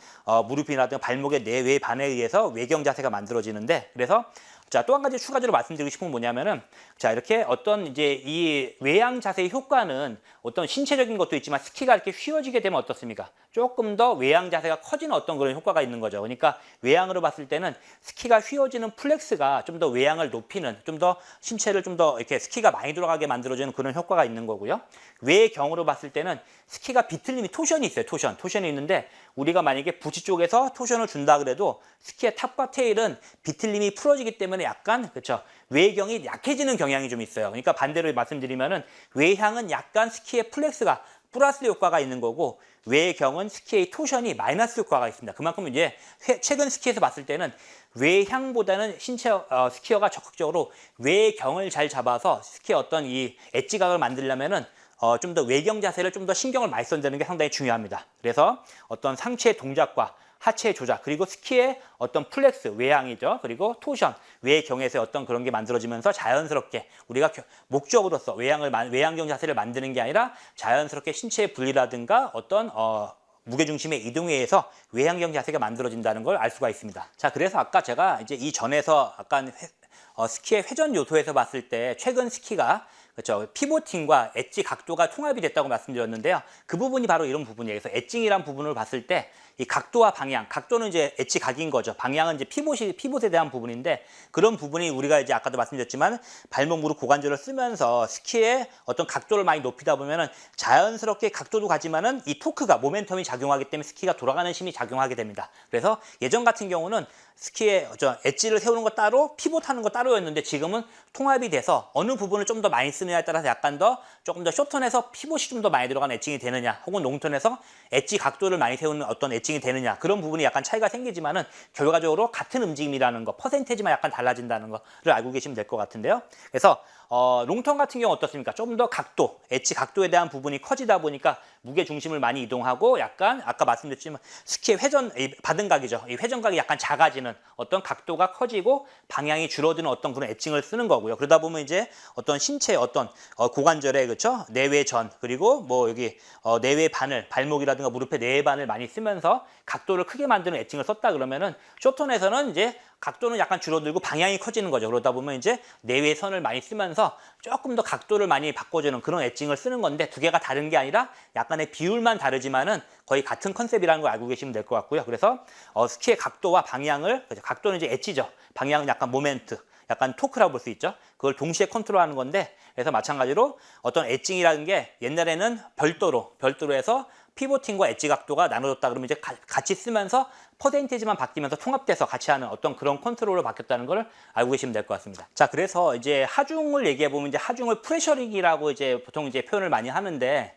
무릎이라든가 발목의 내외반에 의해서 외경 자세가 만들어지는데 그래서 자, 또 한 가지 추가적으로 말씀드리고 싶은 건 뭐냐면은 자, 이렇게 어떤 이제 이 외양 자세의 효과는 어떤 신체적인 것도 있지만 스키가 이렇게 휘어지게 되면 어떻습니까? 조금 더 외양 자세가 커지는 어떤 그런 효과가 있는 거죠. 그러니까 외양으로 봤을 때는 스키가 휘어지는 플렉스가 좀 더 외양을 높이는 좀 더 신체를 좀 더 이렇게 스키가 많이 돌아가게 만들어주는 그런 효과가 있는 거고요. 외경으로 봤을 때는 스키가 비틀림이 토션이 있어요. 토션이 있는데 우리가 만약에 부치 쪽에서 토션을 준다 그래도 스키의 탑과 테일은 비틀림이 풀어지기 때문에 약간 그렇죠. 외경이 약해지는 경향이 좀 있어요. 그러니까 반대로 말씀드리면은 외향은 약간 스키의 플렉스가 플러스 효과가 있는 거고 외경은 스키의 토션이 마이너스 효과가 있습니다. 그만큼 이제 최근 스키에서 봤을 때는 외향보다는 스키어가 적극적으로 외경을 잘 잡아서 스키의 어떤 이 엣지각을 만들려면은 좀 더 외경 자세를 좀 더 신경을 많이 써야 되는 게 상당히 중요합니다. 그래서 어떤 상체의 동작과 하체의 조작 그리고 스키의 어떤 플렉스 외양이죠. 그리고 토션 외경에서의 어떤 그런 게 만들어지면서 자연스럽게 우리가 목적으로서 외양경 자세를 만드는 게 아니라 자연스럽게 신체의 분리라든가 어떤 무게중심의 이동에 의해서 외양경 자세가 만들어진다는 걸 알 수가 있습니다. 자, 그래서 아까 제가 이제 이 전에서 약간 스키의 회전 요소에서 봤을 때 최근 스키가 그렇죠. 피보팅과 엣지 각도가 통합이 됐다고 말씀드렸는데요. 그 부분이 바로 이런 부분이에요. 그래서 엣징이란 부분을 봤을 때 이 각도와 방향, 각도는 이제 엣지 각인 거죠. 방향은 이제 피봇에 대한 부분인데 그런 부분이 우리가 이제 아까도 말씀드렸지만 발목, 무릎, 고관절을 쓰면서 스키의 어떤 각도를 많이 높이다 보면은 자연스럽게 각도도 가지만은 이 토크가 모멘텀이 작용하기 때문에 스키가 돌아가는 힘이 작용하게 됩니다. 그래서 예전 같은 경우는 스키의 엣지를 세우는 거 따로 피봇하는 거 따로였는데 지금은 통합이 돼서 어느 부분을 좀 더 많이 쓰느냐에 따라서 약간 더 조금 더 숏턴에서 피봇이 좀 더 많이 들어간 엣징이 되느냐 혹은 롱턴에서 엣지 각도를 많이 세우는 어떤 엣징이 되느냐 그런 부분이 약간 차이가 생기지만은 결과적으로 같은 움직임이라는 거 퍼센테이지만 약간 달라진다는 거를 알고 계시면 될 것 같은데요. 그래서 롱턴 같은 경우 어떻습니까? 좀 더 각도, 엣지 각도에 대한 부분이 커지다 보니까 무게 중심을 많이 이동하고 약간 아까 말씀드렸지만 스키의 회전, 받은각이죠. 이 회전각이 약간 작아지는 어떤 각도가 커지고 방향이 줄어드는 어떤 그런 엣징을 쓰는 거고요. 그러다 보면 이제 어떤 신체의 어떤 고관절에 그렇죠? 내외전 그리고 뭐 여기 내외 바늘, 발목이라든가 무릎의 내외 바늘 많이 쓰면서 각도를 크게 만드는 엣징을 썼다 그러면은 쇼톤에서는 이제 각도는 약간 줄어들고 방향이 커지는 거죠. 그러다 보면 이제 내외선을 많이 쓰면서 조금 더 각도를 많이 바꿔주는 그런 엣징을 쓰는 건데 두 개가 다른 게 아니라 약간의 비율만 다르지만은 거의 같은 컨셉이라는 걸 알고 계시면 될 것 같고요. 그래서 스키의 각도와 방향을, 각도는 이제 엣지죠. 방향은 약간 모멘트, 약간 토크라고 볼 수 있죠. 그걸 동시에 컨트롤하는 건데 그래서 마찬가지로 어떤 엣징이라는 게 옛날에는 별도로 해서 피보팅과 엣지 각도가 나눠졌다 그러면 이제 같이 쓰면서 퍼센티지만 바뀌면서 통합돼서 같이 하는 어떤 그런 컨트롤로 바뀌었다는 걸 알고 계시면 될 것 같습니다. 자, 그래서 이제 하중을 얘기해 보면 이제 하중을 프레셔링이라고 이제 보통 이제 표현을 많이 하는데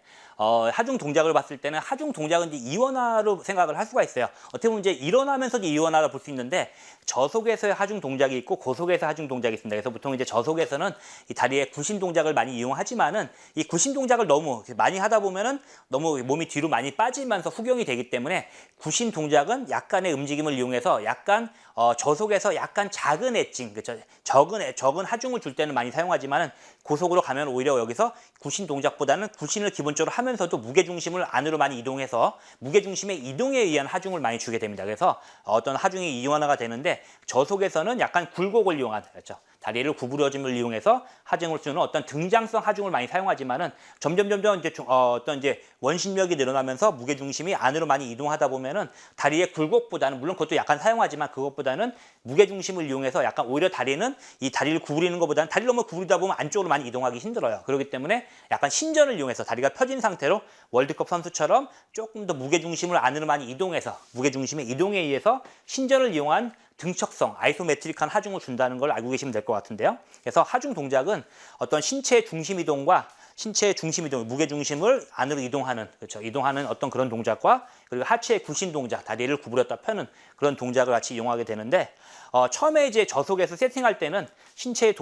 하중 동작을 봤을 때는 하중 동작은 이제 이원화로 생각을 할 수가 있어요. 어떻게 보면 이제 일어나면서도 이원화를 볼 수 있는데 저속에서의 하중 동작이 있고 고속에서 하중 동작이 있습니다. 그래서 보통 이제 저속에서는 이 다리의 구신 동작을 많이 이용하지만은 이 구신 동작을 너무 많이 하다 보면은 너무 몸이 뒤로 많이 빠지면서 후경이 되기 때문에 구신 동작은 약간의 움직임을 이용해서 약간 저속에서 약간 작은 엣징, 그렇죠? 적은 하중을 줄 때는 많이 사용하지만은 고속으로 가면 오히려 여기서 구신 동작보다는 구신을 기본적으로 하면서도 무게 중심을 안으로 많이 이동해서 무게 중심의 이동에 의한 하중을 많이 주게 됩니다. 그래서 어떤 하중이 이완화가 되는데 저속에서는 약간 굴곡을 이용한, 그렇죠? 다리를 구부러짐을 이용해서 하중을 주는 어떤 등장성 하중을 많이 사용하지만은 점점 이제 어떤 이제 원심력이 늘어나면서 무게 중심이 안으로 많이 이동하다 보면은 다리의 굴곡보다는 물론 그것도 약간 사용하지만 그것보다는 무게 중심을 이용해서 약간 오히려 다리는 이 다리를 구부리는 것보다는 다리를 너무 구부리다 보면 안쪽으로 많이 이동하기 힘들어요. 그렇기 때문에 약간 신전을 이용해서 다리가 펴진 상태로 월드컵 선수처럼 조금 더 무게 중심을 안으로 많이 이동해서 무게 중심의 이동에 의해서 신전을 이용한 등척성, 아이소메트릭한 하중을 준다는 걸 알고 계시면 될 것 같은데요. 그래서 하중 동작은 어떤 신체의 중심 이동과 신체의 중심 이동, 무게 중심을 안으로 이동하는, 그렇죠? 이동하는 어떤 그런 동작과 그리고 하체의 구신 동작, 다리를 구부렸다 펴는 그런 동작을 같이 이용하게 되는데 처음에 이제 저속에서 세팅할 때는 신체의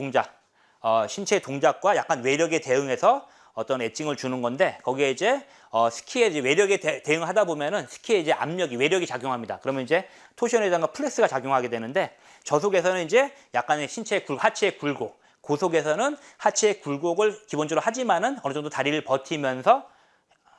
동작과 약간 외력에 대응해서 어떤 엣징을 주는 건데 거기에 이제 스키에 이제 외력에 대응하다 보면은 스키에 이제 압력이 외력이 작용합니다. 그러면 이제 토션에다가 플렉스가 작용하게 되는데 저속에서는 이제 약간의 하체의 굴곡, 고속에서는 하체의 굴곡을 기본적으로 하지만은 어느 정도 다리를 버티면서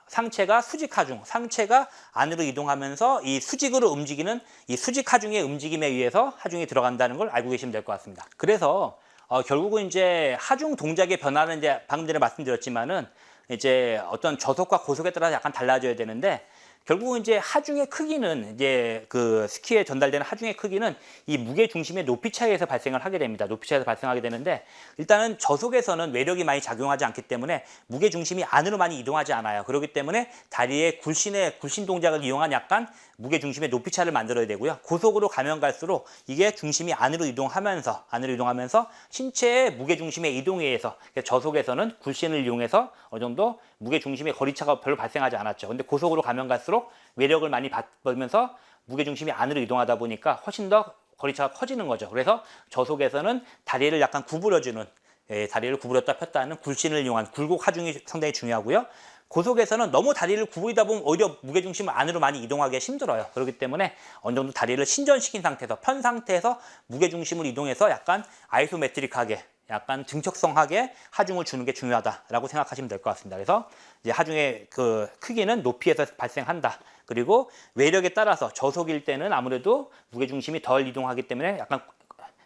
상체가 수직 하중, 상체가 안으로 이동하면서 이 수직으로 움직이는 이 수직 하중의 움직임에 의해서 하중이 들어간다는 걸 알고 계시면 될 것 같습니다. 그래서 결국은 이제 하중 동작의 변화는 이제 방금 전에 말씀드렸지만은 이제 어떤 저속과 고속에 따라서 약간 달라져야 되는데 결국은 이제 하중의 크기는 이제 그 스키에 전달되는 하중의 크기는 이 무게 중심의 높이 차이에서 발생을 하게 됩니다. 높이 차이에서 발생하게 되는데 일단은 저속에서는 외력이 많이 작용하지 않기 때문에 무게 중심이 안으로 많이 이동하지 않아요. 그렇기 때문에 다리의 굴신 동작을 이용한 약간 무게 중심의 높이 차를 만들어야 되고요. 고속으로 가면 갈수록 이게 중심이 안으로 이동하면서 신체의 무게 중심의 이동에 의해서 저속에서는 굴신을 이용해서 어느 정도 무게 중심의 거리차가 별로 발생하지 않았죠. 근데 고속으로 가면 갈수록 외력을 많이 받으면서 무게 중심이 안으로 이동하다 보니까 훨씬 더 거리차가 커지는 거죠. 그래서 저속에서는 다리를 약간 구부려주는, 다리를 구부렸다 폈다 하는 굴신을 이용한 굴곡 하중이 상당히 중요하고요. 고속에서는 너무 다리를 구부리다 보면 오히려 무게중심을 안으로 많이 이동하기가 힘들어요. 그렇기 때문에 어느 정도 다리를 신전시킨 상태에서 편 상태에서 무게중심을 이동해서 약간 아이소메트릭하게 약간 등척성하게 하중을 주는 게 중요하다라고 생각하시면 될 것 같습니다. 그래서 이제 하중의 그 크기는 높이에서 발생한다. 그리고 외력에 따라서 저속일 때는 아무래도 무게중심이 덜 이동하기 때문에 약간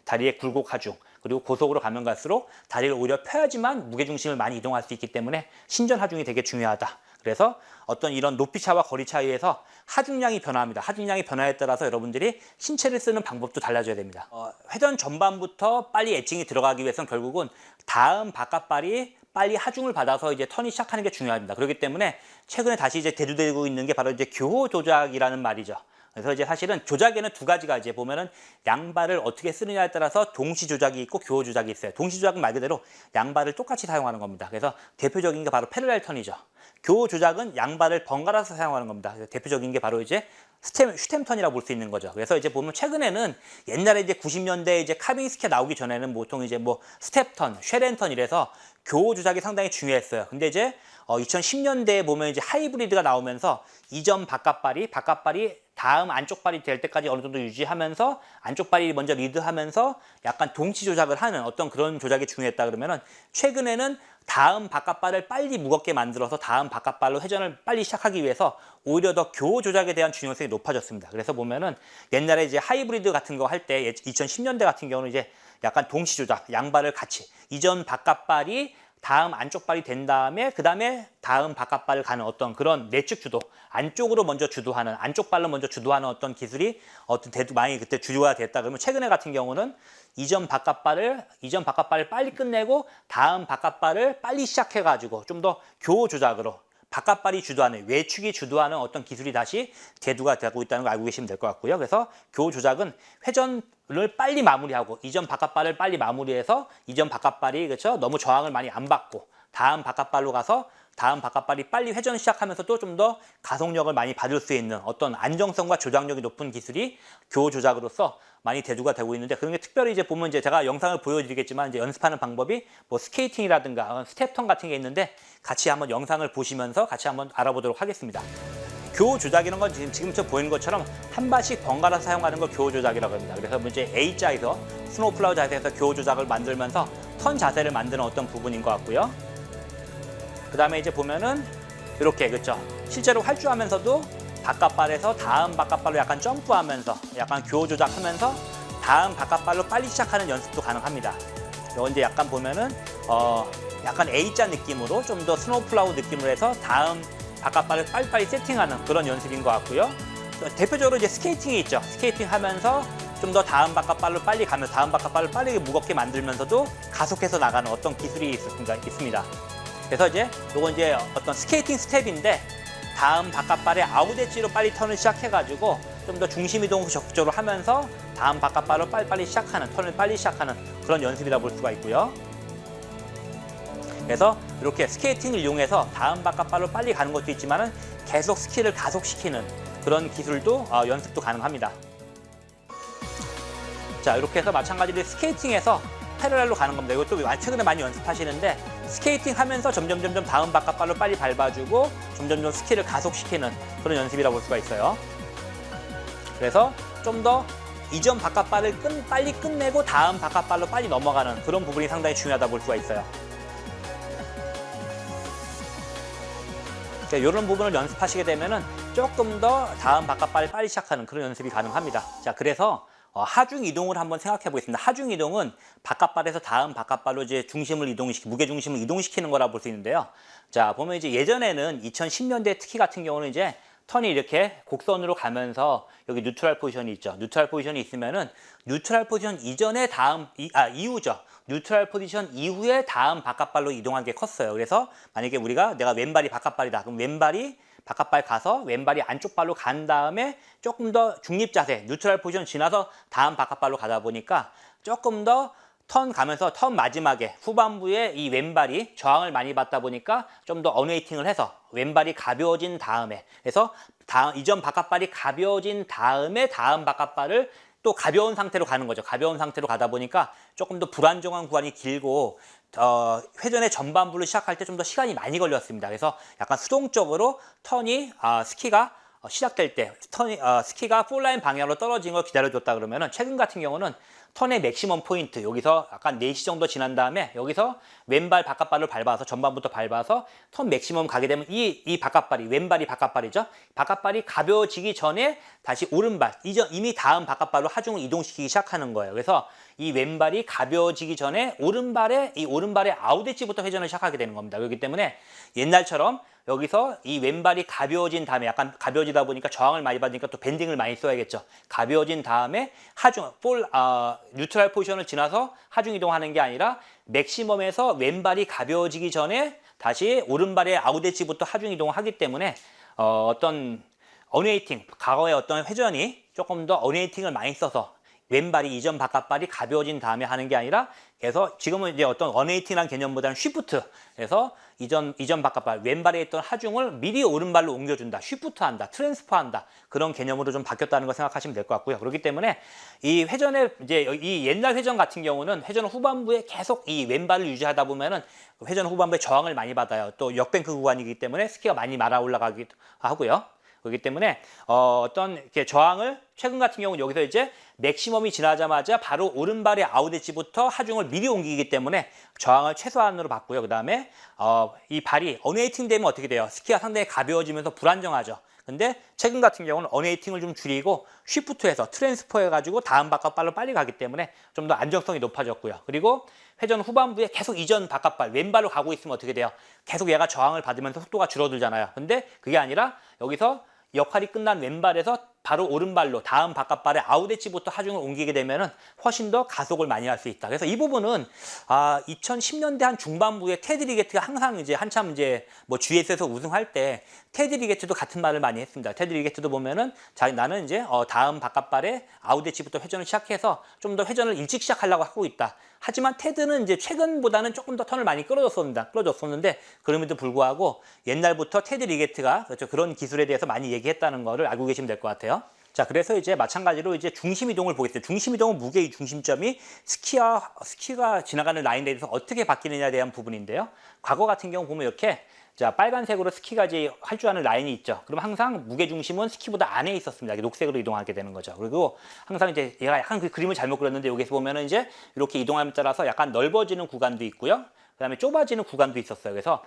다리의 굴곡 하중, 그리고 고속으로 가면 갈수록 다리를 오히려 펴야지만 무게중심을 많이 이동할 수 있기 때문에 신전 하중이 되게 중요하다. 그래서 어떤 이런 높이차와 거리차이에서 하중량이 변화합니다. 하중량이 변화에 따라서 여러분들이 신체를 쓰는 방법도 달라져야 됩니다. 회전 전반부터 빨리 엣징이 들어가기 위해서는 결국은 다음 바깥발이 빨리 하중을 받아서 이제 턴이 시작하는 게 중요합니다. 그렇기 때문에 최근에 다시 이제 대두되고 있는 게 바로 이제 교호 조작이라는 말이죠. 그래서 이제 사실은 조작에는 두 가지가 이제 보면은 양발을 어떻게 쓰느냐에 따라서 동시 조작이 있고 교호 조작이 있어요. 동시 조작은 말 그대로 양발을 똑같이 사용하는 겁니다. 그래서 대표적인 게 바로 패러렐 턴이죠. 교호 조작은 양발을 번갈아서 사용하는 겁니다. 그래서 대표적인 게 바로 이제 슈템턴이라고 볼 수 있는 거죠. 그래서 이제 보면 최근에는 옛날에 이제 90년대 이제 카빙스키 나오기 전에는 보통 이제 뭐 스텝턴, 쉐렌턴 이래서 교호 조작이 상당히 중요했어요. 근데 이제 2010년대에 보면 이제 하이브리드가 나오면서 이전 바깥발이 다음 안쪽 발이 될 때까지 어느 정도 유지하면서 안쪽 발이 먼저 리드하면서 약간 동시 조작을 하는 어떤 그런 조작이 중요했다 그러면은 최근에는 다음 바깥발을 빨리 무겁게 만들어서 다음 바깥발로 회전을 빨리 시작하기 위해서 오히려 더 교호 조작에 대한 중요성이 높아졌습니다. 그래서 보면은 옛날에 이제 하이브리드 같은 거 할 때 2010년대 같은 경우는 이제 약간 동시 조작, 양발을 같이 이전 바깥발이 다음 안쪽 발이 된 다음에 그 다음에 다음 바깥발을 가는 어떤 그런 내측 주도, 안쪽으로 먼저 주도하는, 안쪽 발로 먼저 주도하는 어떤 기술이 많이 그때 주요가 됐다 그러면 최근에 같은 경우는 이전 바깥발을 빨리 끝내고 다음 바깥발을 빨리 시작해가지고 좀 더 교호 조작으로 바깥발이 주도하는, 외축이 주도하는 어떤 기술이 다시 대두가 되고 있다는 걸 알고 계시면 될 것 같고요. 그래서 교호 조작은 회전을 빨리 마무리하고 이전 바깥발을 빨리 마무리해서 이전 바깥발이 그렇죠? 너무 저항을 많이 안 받고 다음 바깥발로 가서 다음 바깥발이 빨리 회전을 시작하면서도 좀 더 가속력을 많이 받을 수 있는 어떤 안정성과 조작력이 높은 기술이 교호 조작으로서 많이 대두가 되고 있는데 그런 게 특별히 이제 보면 이제 제가 영상을 보여드리겠지만 이제 연습하는 방법이 뭐 스케이팅이라든가 스텝턴 같은 게 있는데 같이 한번 영상을 보시면서 같이 한번 알아보도록 하겠습니다. 교호 조작이라는 건 지금처럼 보이는 것처럼 한 발씩 번갈아서 사용하는 걸 교호 조작이라고 합니다. 그래서 이제 A자에서 스노우플라워 자세에서 교호 조작을 만들면서 턴 자세를 만드는 어떤 부분인 것 같고요. 그 다음에 이제 보면은 이렇게 그렇죠. 실제로 활주하면서도 바깥발에서 다음 바깥발로 약간 점프하면서 약간 교호 조작하면서 다음 바깥발로 빨리 시작하는 연습도 가능합니다. 이거 이제 약간 보면은 약간 A자 느낌으로 좀 더 스노우플라워 느낌으로 해서 다음 바깥발을 빨리빨리 세팅하는 그런 연습인 것 같고요. 대표적으로 이제 스케이팅이 있죠. 스케이팅 하면서 좀 더 다음 바깥발로 빨리 가면서 다음 바깥발을 빨리 무겁게 만들면서도 가속해서 나가는 어떤 기술이 있습니다. 그래서 이제 요건 이제 어떤 스케이팅 스텝인데 다음 바깥발의 아웃 엣지로 빨리 턴을 시작해가지고 좀 더 중심 이동을 적극적으로 하면서 다음 바깥발로 빨리빨리 시작하는, 턴을 빨리 시작하는 그런 연습이라 볼 수가 있고요. 그래서 이렇게 스케이팅을 이용해서 다음 바깥발로 빨리 가는 것도 있지만은 계속 스킬을 가속시키는 그런 기술도 연습도 가능합니다. 자, 이렇게 해서 마찬가지로 스케이팅에서 패러렐로 가는 겁니다. 이것도 최근에 많이 연습하시는데 스케이팅 하면서 점점 다음 바깥발로 빨리 밟아주고 점점 스킬을 가속시키는 그런 연습이라고 볼 수가 있어요. 그래서 좀 더 이전 바깥발을 빨리 끝내고 다음 바깥발로 빨리 넘어가는 그런 부분이 상당히 중요하다 볼 수가 있어요. 이런 부분을 연습하시게 되면은 조금 더 다음 바깥발을 빨리 시작하는 그런 연습이 가능합니다. 자, 그래서 하중 이동을 한번 생각해 보겠습니다. 하중 이동은 바깥발에서 다음 바깥발로 이제 무게 중심을 이동시키는 거라 볼 수 있는데요. 자, 보면 이제 예전에는 2010년대 특히 같은 경우는 이제 턴이 이렇게 곡선으로 가면서 여기 뉴트럴 포지션이 있죠. 뉴트럴 포지션이 있으면은 뉴트럴 포지션 이전에 이후죠. 뉴트럴 포지션 이후에 다음 바깥발로 이동하는 게 컸어요. 그래서 만약에 내가 왼발이 바깥발이다. 그럼 왼발이 바깥발 가서 왼발이 안쪽 발로 간 다음에 조금 더 중립 자세, 뉴트럴 포지션 지나서 다음 바깥발로 가다 보니까 조금 더 턴 가면서 턴 마지막에 후반부에 이 왼발이 저항을 많이 받다 보니까 좀 더 언웨이팅을 해서 왼발이 가벼워진 다음에 그래서 이전 바깥발이 가벼워진 다음에 다음 바깥발을 또 가벼운 상태로 가는 거죠. 가벼운 상태로 가다 보니까 조금 더 불안정한 구간이 길고 회전의 전반부를 시작할 때 좀 더 시간이 많이 걸렸습니다. 그래서 약간 수동적으로 턴이 스키가 시작될 때 스키가 폴라인 방향으로 떨어진 걸 기다려줬다 그러면은 최근 같은 경우는 턴의 맥시멈 포인트 여기서 약간 4시 정도 지난 다음에 여기서 왼발 바깥발을 밟아서 전반부터 밟아서 턴 맥시멈 가게 되면 이 바깥발이 왼발이 바깥발이죠. 바깥발이 가벼워지기 전에 다시 오른발 이미 다음 바깥발로 하중을 이동시키기 시작하는 거예요. 그래서 이 왼발이 가벼워지기 전에 오른발의 아웃 엣지부터 회전을 시작하게 되는 겁니다. 그렇기 때문에 옛날처럼 여기서 이 왼발이 가벼워진 다음에 약간 가벼워지다 보니까 저항을 많이 받으니까 또 밴딩을 많이 써야겠죠. 가벼워진 다음에 뉴트럴 포지션을 지나서 하중 이동하는 게 아니라 맥시멈에서 왼발이 가벼워지기 전에 다시 오른발의 아웃 엣지부터 하중 이동을 하기 때문에 어떤 어네이팅, 과거에 어떤 회전이 조금 더 어네이팅을 많이 써서 왼발이 이전 바깥발이 가벼워진 다음에 하는 게 아니라 그래서 지금은 이제 어떤 어네이팅이라는 개념보다는 쉬프트, 그래서 이전 바깥발 왼발에 있던 하중을 미리 오른발로 옮겨준다, 쉬프트한다, 트랜스퍼한다, 그런 개념으로 좀 바뀌었다는 거 생각하시면 될 것 같고요. 그렇기 때문에 이 회전의 이제 이 옛날 회전 같은 경우는 회전 후반부에 계속 이 왼발을 유지하다 보면은 회전 후반부에 저항을 많이 받아요. 또 역뱅크 구간이기 때문에 스키가 많이 말아 올라가기도 하고요. 그렇기 때문에 어떤 이렇게 저항을 최근 같은 경우는 여기서 이제 맥시멈이 지나자마자 바로 오른발의 아웃 엣지부터 하중을 미리 옮기기 때문에 저항을 최소한으로 받고요. 그 다음에 이 발이 어네이팅 되면 어떻게 돼요? 스키가 상당히 가벼워지면서 불안정하죠. 근데 최근 같은 경우는 어네이팅을 좀 줄이고 쉬프트해서 트랜스퍼 해가지고 다음 바깥발로 빨리 가기 때문에 좀 더 안정성이 높아졌고요. 그리고 회전 후반부에 계속 이전 바깥발 왼발로 가고 있으면 어떻게 돼요? 계속 얘가 저항을 받으면서 속도가 줄어들잖아요. 근데 그게 아니라 여기서 역할이 끝난 왼발에서 바로 오른발로 다음 바깥발의 아웃 엣지부터 하중을 옮기게 되면은 훨씬 더 가속을 많이 할 수 있다. 그래서 이 부분은 2010년대 한 중반부에 테드 리게트가 항상 이제 한참 이제 뭐 GS에서 우승할 때 테드 리게트도 같은 말을 많이 했습니다. 테드 리게트도 보면은 나는 이제 다음 바깥발의 아웃 엣지부터 회전을 시작해서 좀 더 회전을 일찍 시작하려고 하고 있다. 하지만 테드는 이제 최근보다는 조금 더 턴을 많이 끌어줬었는데 그럼에도 불구하고 옛날부터 테드 리게트가 그렇죠, 그런 기술에 대해서 많이 얘기했다는 거를 알고 계시면 될 것 같아요. 자, 그래서 이제 마찬가지로 이제 중심 이동을 보겠습니다. 중심 이동은 무게의 중심점이 스키가 지나가는 라인에 대해서 어떻게 바뀌느냐에 대한 부분인데요. 과거 같은 경우 보면 이렇게 자, 빨간색으로 스키가 이제 활주하는 라인이 있죠. 그럼 항상 무게 중심은 스키보다 안에 있었습니다. 녹색으로 이동하게 되는 거죠. 그리고 항상 이제 얘가 약간 그 그림을 잘못 그렸는데 여기서 보면은 이제 이렇게 이동함에 따라서 약간 넓어지는 구간도 있고요. 그다음에 좁아지는 구간도 있었어요. 그래서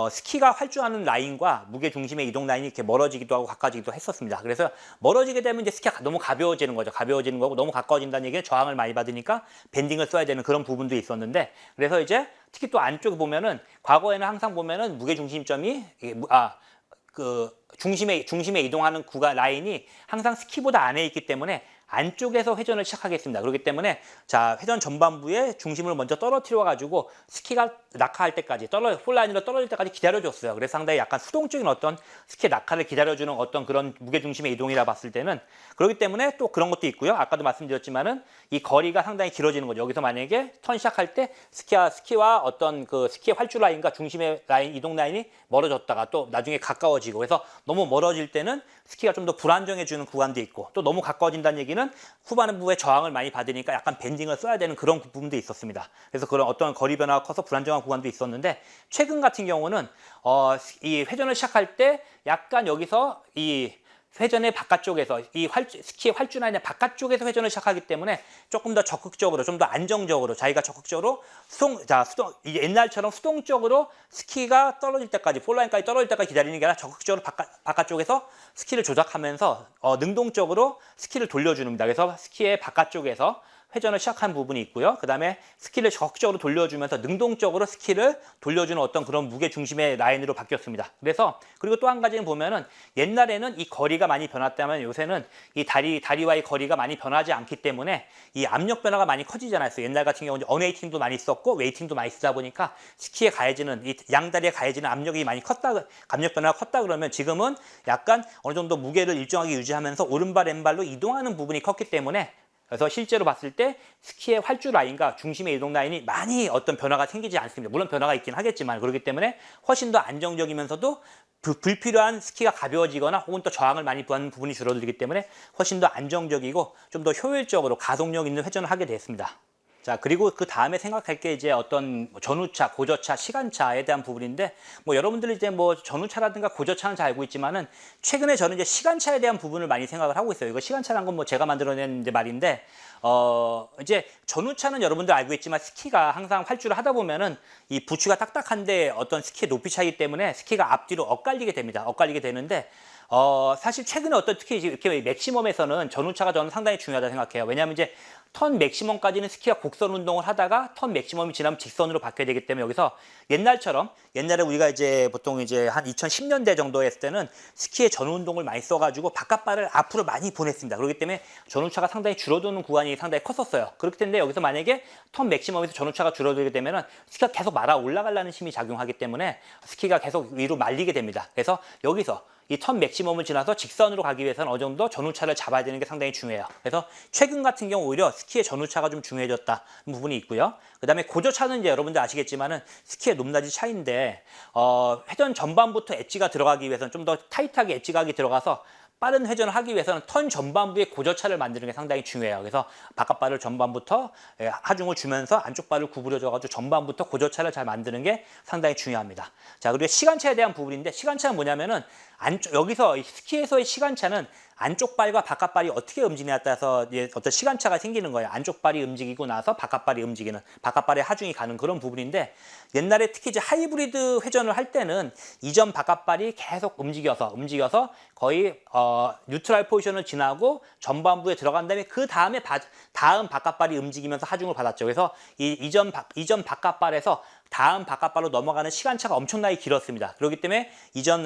스키가 활주하는 라인과 무게 중심의 이동 라인이 이렇게 멀어지기도 하고 가까워지기도 했었습니다. 그래서 멀어지게 되면 이제 스키가 너무 가벼워지는 거죠. 가벼워지는 거고 너무 가까워진다는 얘기는 저항을 많이 받으니까 밴딩을 써야 되는 그런 부분도 있었는데 그래서 이제 특히 또 안쪽에 보면은 과거에는 항상 보면은 무게 중심점이 중심에 이동하는 구간 라인이 항상 스키보다 안에 있기 때문에 안쪽에서 회전을 시작하겠습니다. 그렇기 때문에 자, 회전 전반부에 중심을 먼저 떨어뜨려 가지고 스키가 낙하할 때까지 폴라인으로 떨어질 때까지 기다려줬어요. 그래서 상당히 약간 수동적인 어떤 스키 낙하를 기다려주는 어떤 그런 무게중심의 이동이라 봤을 때는 그렇기 때문에 또 그런 것도 있고요. 아까도 말씀드렸지만은 이 거리가 상당히 길어지는 거죠. 여기서 만약에 턴 시작할 때 스키와 어떤 그 스키의 활주 라인과 중심의 라인 이동 라인이 멀어졌다가 또 나중에 가까워지고 그래서 너무 멀어질 때는 스키가 좀 더 불안정해지는 구간도 있고 또 너무 가까워진다는 얘기는 후반부에 저항을 많이 받으니까 약간 밴딩을 써야 되는 그런 부분도 있었습니다. 그래서 그런 어떤 거리 변화가 커서 불안정한 구간도 있었는데 최근 같은 경우는 이 회전을 시작할 때 약간 여기서 이 회전의 바깥쪽에서 스키의 활주 라인의 바깥쪽에서 회전을 시작하기 때문에 조금 더 적극적으로 좀 더 안정적으로 자기가 적극적으로 옛날처럼 수동적으로 스키가 떨어질 때까지 폴라인까지 떨어질 때까지 기다리는 게 아니라 적극적으로 바깥쪽에서 스키를 조작하면서 능동적으로 스키를 돌려줍니다. 그래서 스키의 바깥쪽에서 회전을 시작한 부분이 있고요. 그 다음에 스키를 적극적으로 돌려주면서 능동적으로 스키를 돌려주는 어떤 그런 무게 중심의 라인으로 바뀌었습니다. 그리고 또 한 가지는 보면은 옛날에는 이 거리가 많이 변했다면 요새는 이 다리와의 거리가 많이 변하지 않기 때문에 이 압력 변화가 많이 커지지 않았어요. 옛날 같은 경우는 어네이팅도 많이 썼고 웨이팅도 많이 쓰다 보니까 스키에 가해지는 이 양다리에 가해지는 압력 변화가 컸다 그러면 지금은 약간 어느 정도 무게를 일정하게 유지하면서 오른발 왼발로 이동하는 부분이 컸기 때문에 그래서 실제로 봤을 때 스키의 활주 라인과 중심의 이동 라인이 많이 어떤 변화가 생기지 않습니다. 물론 변화가 있긴 하겠지만 그렇기 때문에 훨씬 더 안정적이면서도 불필요한 스키가 가벼워지거나 혹은 또 저항을 많이 받는 부분이 줄어들기 때문에 훨씬 더 안정적이고 좀 더 효율적으로 가속력 있는 회전을 하게 됐습니다. 자, 그리고 그 다음에 생각할 게 이제 어떤 전후차, 고저차, 시간차에 대한 부분인데 뭐 여러분들이 이제 뭐 전후차라든가 고저차는 잘 알고 있지만은 최근에 저는 이제 시간차에 대한 부분을 많이 생각을 하고 있어요. 이거 시간차란 건 뭐 제가 만들어낸 이제 말인데 이제 전후차는 여러분들 알고 있지만 스키가 항상 활주를 하다 보면은 이 부츠가 딱딱한데 어떤 스키의 높이 차이 때문에 스키가 앞뒤로 엇갈리게 됩니다. 엇갈리게 되는데 사실 최근에 특히 이렇게 맥시멈에서는 전후차가 저는 상당히 중요하다고 생각해요. 왜냐하면 이제 턴 맥시멈까지는 스키가 곡선 운동을 하다가 턴 맥시멈이 지나면 직선으로 바뀌어야 되기 때문에 여기서 옛날에 우리가 이제 보통 이제 한 2010년대 정도 했을 때는 스키의 전후 운동을 많이 써가지고 바깥발을 앞으로 많이 보냈습니다. 그렇기 때문에 전후차가 상당히 줄어드는 구간이 상당히 컸었어요. 그렇기 때문에 여기서 만약에 턴 맥시멈에서 전후차가 줄어들게 되면은 스키가 계속 말아 올라가려는 힘이 작용하기 때문에 스키가 계속 위로 말리게 됩니다. 그래서 여기서 이 턴 맥시멈을 지나서 직선으로 가기 위해서는 어느 정도 전후차를 잡아야 되는 게 상당히 중요해요. 그래서 최근 같은 경우 오히려 스키의 전후차가 좀 중요해졌다는 부분이 있고요. 그 다음에 고저차는 이제 여러분들 아시겠지만은 스키의 높낮이 차이인데 회전 전반부터 엣지가 들어가기 위해서는 좀 더 타이트하게 엣지각이 들어가서 빠른 회전을 하기 위해서는 턴 전반부에 고저차를 만드는 게 상당히 중요해요. 그래서 바깥발을 전반부터 하중을 주면서 안쪽 발을 구부려줘가지고 전반부터 고저차를 잘 만드는 게 상당히 중요합니다. 자, 그리고 시간차에 대한 부분인데 시간차는 뭐냐면은 여기서 스키에서의 시간차는 안쪽 발과 바깥 발이 어떻게 움직이냐에 따라서 어떤 시간차가 생기는 거예요. 안쪽 발이 움직이고 나서 바깥 발이 움직이는, 바깥 발의 하중이 가는 그런 부분인데 옛날에 특히 이제 하이브리드 회전을 할 때는 이전 바깥 발이 계속 움직여서 거의 뉴트럴 포지션을 지나고 전반부에 들어간 다음에 그 다음에 다음 바깥 발이 움직이면서 하중을 받았죠. 그래서 이전 바깥 발에서 다음 바깥 발로 넘어가는 시간차가 엄청나게 길었습니다. 그렇기 때문에 이전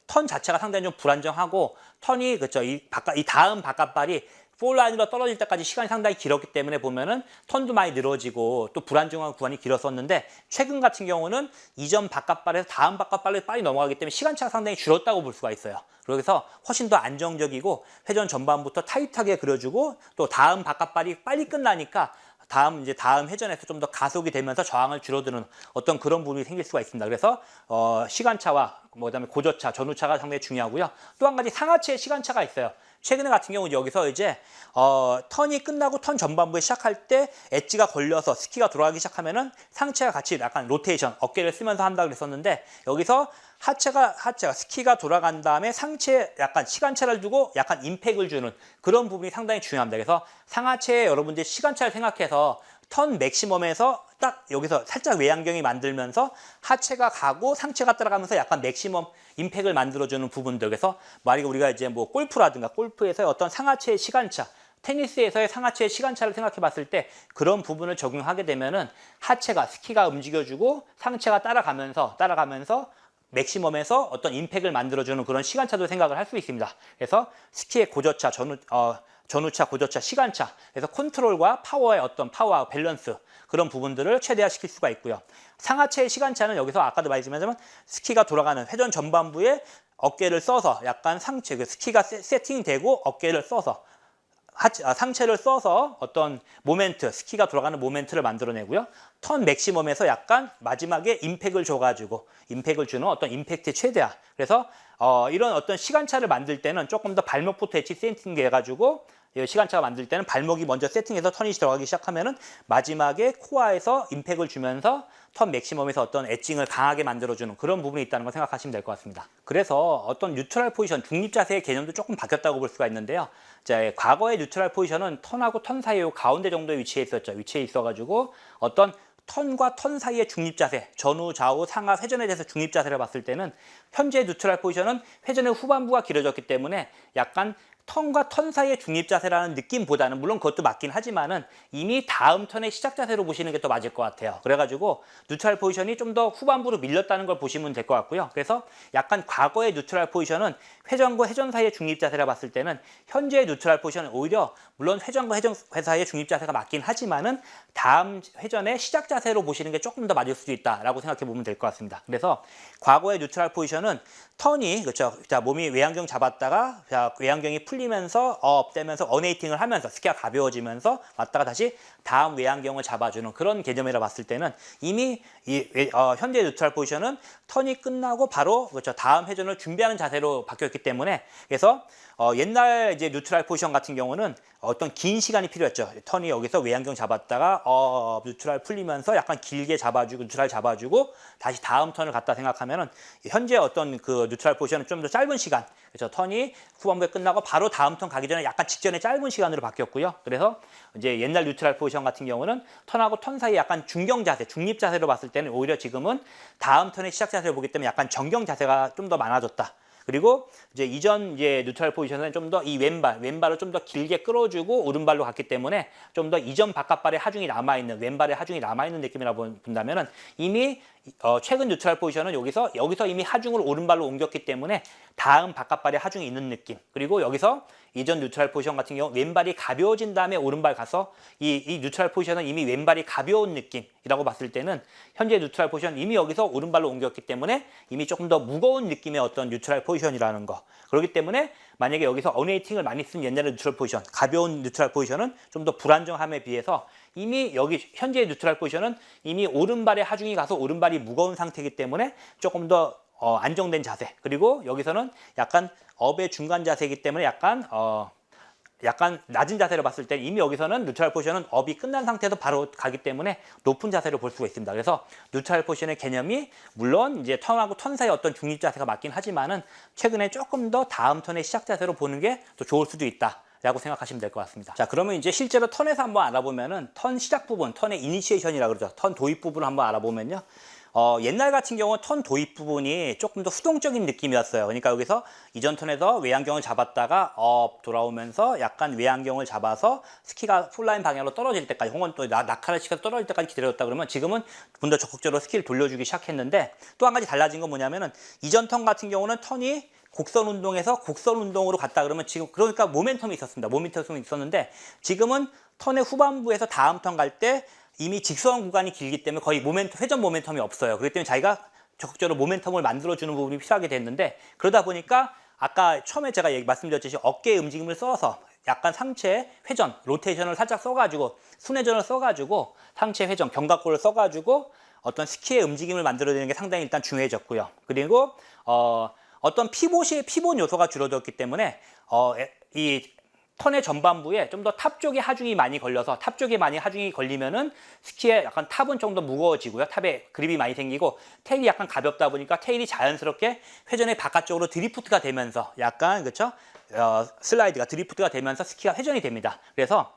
턴 자체가 상당히 좀 불안정하고 턴이 그렇죠. 이 다음 바깥발이 폴라인으로 떨어질 때까지 시간이 상당히 길었기 때문에 보면은 턴도 많이 늘어지고 또 불안정한 구간이 길었었는데 최근 같은 경우는 이전 바깥발에서 다음 바깥발로 빨리 넘어가기 때문에 시간차가 상당히 줄었다고 볼 수가 있어요. 그래서 훨씬 더 안정적이고 회전 전반부터 타이트하게 그려주고 또 다음 바깥발이 빨리 끝나니까 다음 회전에서 좀 더 가속이 되면서 저항을 줄어드는 어떤 그런 부분이 생길 수가 있습니다. 그래서 시간차와 그다음에 고저차, 전후차가 상당히 중요하고요. 또 한 가지 상하체의 시간차가 있어요. 최근에 같은 경우 여기서 이제 턴이 끝나고 턴 전반부에 시작할 때 엣지가 걸려서 스키가 돌아가기 시작하면은 상체가 같이 약간 로테이션, 어깨를 쓰면서 한다고 그랬었는데 여기서 하체가 스키가 돌아간 다음에 상체에 약간 시간차를 두고 약간 임팩을 주는 그런 부분이 상당히 중요합니다. 그래서 상하체에 여러분들이 시간차를 생각해서 턴 맥시멈에서 딱 여기서 살짝 외양경이 만들면서 하체가 가고 상체가 따라가면서 약간 맥시멈 임팩을 만들어주는 부분들. 그래서 만약에 우리가 이제 뭐 골프라든가 골프에서의 어떤 상하체의 시간차, 테니스에서의 상하체의 시간차를 생각해 봤을 때 그런 부분을 적용하게 되면은 하체가 스키가 움직여주고 상체가 따라가면서 맥시멈에서 어떤 임팩을 만들어주는 그런 시간차도 생각을 할 수 있습니다. 그래서 스키의 고저차, 전후차, 고저차, 시간차, 그래서 컨트롤과 파워의 어떤 파워와 밸런스 그런 부분들을 최대화시킬 수가 있고요. 상하체의 시간차는 여기서 아까도 말씀드렸지만 스키가 돌아가는 회전 전반부에 어깨를 써서 약간 스키가 세팅되고 어깨를 써서 상체를 써서 어떤 모멘트, 스키가 돌아가는 모멘트를 만들어내고요. 턴 맥시멈에서 약간 마지막에 임팩을 줘가지고 임팩을 주는 어떤 임팩트 최대화. 그래서 이런 어떤 시간차를 만들 때는 조금 더 발목부터 엣지 세팅돼가지고 시간차가 만들 때는 발목이 먼저 세팅해서 턴이 들어가기 시작하면은 마지막에 코어에서 임팩을 주면서 턴 맥시멈에서 어떤 엣징을 강하게 만들어주는 그런 부분이 있다는 걸 생각하시면 될 것 같습니다. 그래서 어떤 뉴트럴 포지션, 중립 자세의 개념도 조금 바뀌었다고 볼 수가 있는데요. 자, 과거의 뉴트럴 포지션은 턴하고 턴 사이에 가운데 정도에 위치해 있어가지고 어떤 턴과 턴 사이의 중립 자세, 전후, 좌우, 상하, 회전에 대해서 중립 자세를 봤을 때는 현재 뉴트럴 포지션은 회전의 후반부가 길어졌기 때문에 약간 턴과 턴 사이의 중립 자세라는 느낌보다는 물론 그것도 맞긴 하지만은 이미 다음 턴의 시작 자세로 보시는 게 더 맞을 것 같아요. 그래가지고 뉴트럴 포지션이 좀 더 후반부로 밀렸다는 걸 보시면 될 것 같고요. 그래서 약간 과거의 뉴트럴 포지션은 회전과 회전 사이의 중립 자세라 봤을 때는 현재의 뉴트럴 포지션은 오히려 물론 회전과 회전 사이의 중립 자세가 맞긴 하지만은 다음 회전의 시작 자세로 보시는 게 조금 더 맞을 수도 있다라고 생각해 보면 될 것 같습니다. 그래서 과거의 뉴트럴 포지션은 턴이 그렇죠. 자, 몸이 외양경 잡았다가 자, 외양경이 풀리면서 업되면서 어네이팅을 하면서 스키가 가벼워지면서 왔다가 다시 다음 외양경을 잡아주는 그런 개념이라 봤을 때는 이미 현재 뉴트럴 포지션은 턴이 끝나고 바로 그렇죠. 다음 회전을 준비하는 자세로 바뀌었기 때문에 그래서 옛날 이제 뉴트럴 포지션 같은 경우는 어떤 긴 시간이 필요했죠. 턴이 여기서 외양경 잡았다가 뉴트럴 풀리면서 약간 길게 잡아주고 뉴트럴 잡아주고 다시 다음 턴을 갖다 생각하면은 현재 어떤 그 뉴트럴 포지션은 좀 더 짧은 시간, 그렇죠. 턴이 후반부에 끝나고 바로 다음 턴 가기 전에 약간 직전에 짧은 시간으로 바뀌었고요. 그래서 이제 옛날 뉴트럴 포지션 같은 경우는 턴하고 턴 사이 약간 중경 자세, 중립 자세로 봤을 때는 오히려 지금은 다음 턴의 시작 자세를 보기 때문에 약간 정경 자세가 좀 더 많아졌다. 그리고 이제 이전 뉴트럴 포지션은 좀 더 이 왼발을 좀 더 길게 끌어주고 오른발로 갔기 때문에 좀 더 이전 바깥발의 하중이 남아있는 왼발의 하중이 남아있는 느낌이라 본다면은 이미 최근 뉴트럴 포지션은 여기서 이미 하중을 오른발로 옮겼기 때문에 다음 바깥발에 하중이 있는 느낌. 그리고 여기서 이전 뉴트럴 포지션 같은 경우 왼발이 가벼워진 다음에 오른발 가서 이 뉴트럴 포지션은 이미 왼발이 가벼운 느낌이라고 봤을 때는 현재 뉴트럴 포지션 이미 여기서 오른발로 옮겼기 때문에 이미 조금 더 무거운 느낌의 어떤 뉴트럴 포지션이라는 거. 그렇기 때문에 만약에 여기서 언웨이팅을 많이 쓴 옛날의 뉴트럴 포지션, 가벼운 뉴트럴 포지션은 좀 더 불안정함에 비해서 이미 여기 현재의 뉴트럴 포지션은 이미 오른발에 하중이 가서 오른발이 무거운 상태이기 때문에 조금 더 안정된 자세. 그리고 여기서는 약간 업의 중간 자세이기 때문에 약간 낮은 자세로 봤을 때 이미 여기서는 뉴트럴 포지션은 업이 끝난 상태에서 바로 가기 때문에 높은 자세로 볼 수가 있습니다. 그래서 뉴트럴 포지션의 개념이 물론 이제 턴하고 턴 사이 어떤 중립 자세가 맞긴 하지만은 최근에 조금 더 다음 턴의 시작 자세로 보는 게 더 좋을 수도 있다. 라고 생각하시면 될 것 같습니다. 자, 그러면 이제 실제로 턴에서 한번 알아보면은 턴 시작 부분, 턴의 이니시에이션이라고 그러죠. 턴 도입 부분을 한번 알아보면요. 옛날 같은 경우 턴 도입 부분이 조금 더 수동적인 느낌이었어요. 그러니까 여기서 이전 턴에서 외안경을 잡았다가 돌아오면서 약간 외안경을 잡아서 스키가 풀라인 방향으로 떨어질 때까지 혹은 또 낙하를 시켜서 떨어질 때까지 기다렸다 그러면 지금은 좀 더 적극적으로 스키를 돌려주기 시작했는데 또 한 가지 달라진 건 뭐냐면은 이전 턴 같은 경우는 턴이 곡선 운동에서 곡선 운동으로 갔다 그러면 지금 그러니까 모멘텀이 있었습니다. 모멘텀이 있었는데 지금은 턴의 후반부에서 다음 턴 갈 때 이미 직선 구간이 길기 때문에 거의 회전 모멘텀이 없어요. 그렇기 때문에 자기가 적극적으로 모멘텀을 만들어주는 부분이 필요하게 됐는데 그러다 보니까 아까 처음에 제가 말씀드렸듯이 어깨의 움직임을 써서 약간 상체 회전, 로테이션을 살짝 써가지고 순회전을 써가지고 상체 회전, 견갑골을 써가지고 어떤 스키의 움직임을 만들어내는 게 상당히 일단 중요해졌고요. 그리고 어떤 피봇 요소가 줄어들었기 때문에 이 턴의 전반부에 좀 더 탑 쪽에 하중이 많이 걸려서 탑 쪽에 많이 하중이 걸리면은 스키의 약간 탑은 좀 더 무거워지고요. 탑에 그립이 많이 생기고 테일이 약간 가볍다 보니까 테일이 자연스럽게 회전의 바깥쪽으로 드리프트가 되면서 약간 그렇죠? 슬라이드가 드리프트가 되면서 스키가 회전이 됩니다. 그래서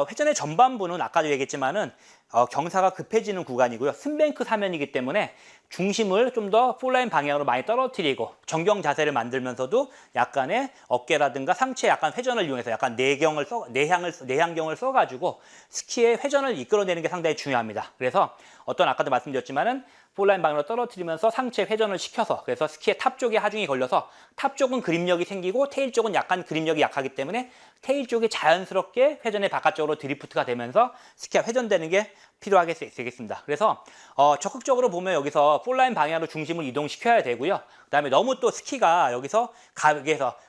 회전의 전반부는 아까도 얘기했지만은 경사가 급해지는 구간이고요. 스뱅크 사면이기 때문에 중심을 좀 더 풀라인 방향으로 많이 떨어뜨리고 정경 자세를 만들면서도 약간의 어깨라든가 상체 약간 회전을 이용해서 약간 내향경을 써가지고 스키의 회전을 이끌어내는 게 상당히 중요합니다. 그래서 아까도 말씀드렸지만은 풀라인 방향으로 떨어뜨리면서 상체 회전을 시켜서 그래서 스키의 탑 쪽에 하중이 걸려서 탑 쪽은 그립력이 생기고 테일 쪽은 약간 그립력이 약하기 때문에 테일 쪽이 자연스럽게 회전의 바깥쪽으로 드리프트가 되면서 스키가 회전되는 게 필요하게 되겠습니다. 그래서 적극적으로 보면 여기서 풀라인 방향으로 중심을 이동시켜야 되고요. 그다음에 너무 또 스키가 여기서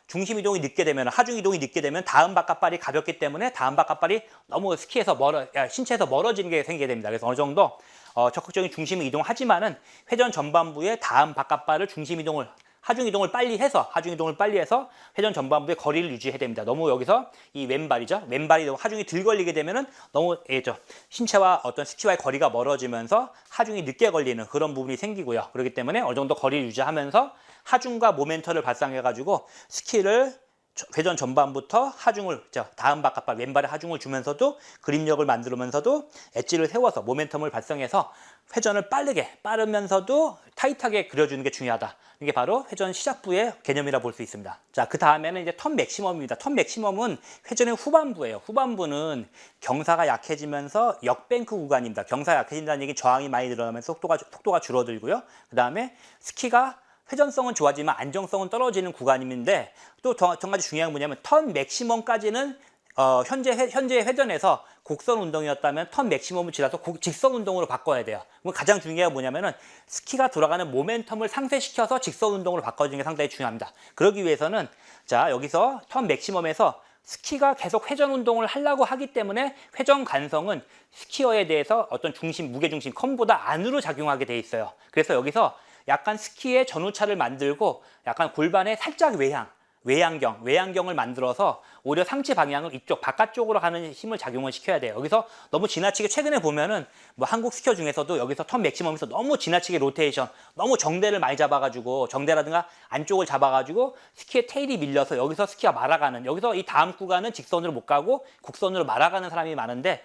중심 이동이 늦게 되면 하중 이동이 늦게 되면 다음 바깥발이 가볍기 때문에 다음 바깥발이 너무 스키에서 신체에서 멀어지는 게 생기게 됩니다. 그래서 어느 정도 적극적인 중심 이동하지만은 회전 전반부에 다음 바깥발을 하중 이동을 빨리 해서 회전 전반부의 거리를 유지해야 됩니다. 너무 여기서 이 왼발이 너무 하중이 덜 걸리게 되면은 너무 신체와 어떤 스키와의 거리가 멀어지면서 하중이 늦게 걸리는 그런 부분이 생기고요. 그렇기 때문에 어느 정도 거리를 유지하면서 하중과 모멘텀을 발생해가지고 스키를 회전 전반부터 다음 바깥발 왼발에 하중을 주면서도 그립력을 만들면서도 엣지를 세워서 모멘텀을 발생해서 회전을 빠르면서도 타이트하게 그려주는 게 중요하다. 이게 바로 회전 시작부의 개념이라 볼 수 있습니다. 자, 그 다음에는 이제 턴 맥시멈입니다. 턴 맥시멈은 회전의 후반부예요. 후반부는 경사가 약해지면서 역뱅크 구간입니다. 경사가 약해진다는 얘기는 저항이 많이 늘어나면서 속도가 줄어들고요. 그 다음에 스키가 회전성은 좋아지만 안정성은 떨어지는 구간인데 또 한 가지 중요한 건 뭐냐면 턴 맥시멈까지는 현재 회전에서 곡선 운동이었다면 턴 맥시멈을 지나서 직선 운동으로 바꿔야 돼요. 그럼 가장 중요한 게 뭐냐면은 스키가 돌아가는 모멘텀을 상쇄시켜서 직선 운동으로 바꿔주는 게 상당히 중요합니다. 그러기 위해서는 자 여기서 턴 맥시멈에서 스키가 계속 회전 운동을 하려고 하기 때문에 회전 간성은 스키어에 대해서 어떤 무게중심 컴보다 안으로 작용하게 돼 있어요. 그래서 여기서 약간 스키의 전후차를 만들고 약간 골반의 살짝 외양경을 만들어서 오히려 상체 방향을 이쪽 바깥쪽으로 가는 힘을 작용을 시켜야 돼요. 여기서 너무 지나치게 최근에 보면은 뭐 한국 스키어 중에서도 여기서 턴 맥시멈에서 너무 지나치게 로테이션, 너무 정대를 많이 잡아가지고 정대라든가 안쪽을 잡아가지고 스키의 테일이 밀려서 여기서 스키가 말아가는 여기서 이 다음 구간은 직선으로 못 가고 곡선으로 말아가는 사람이 많은데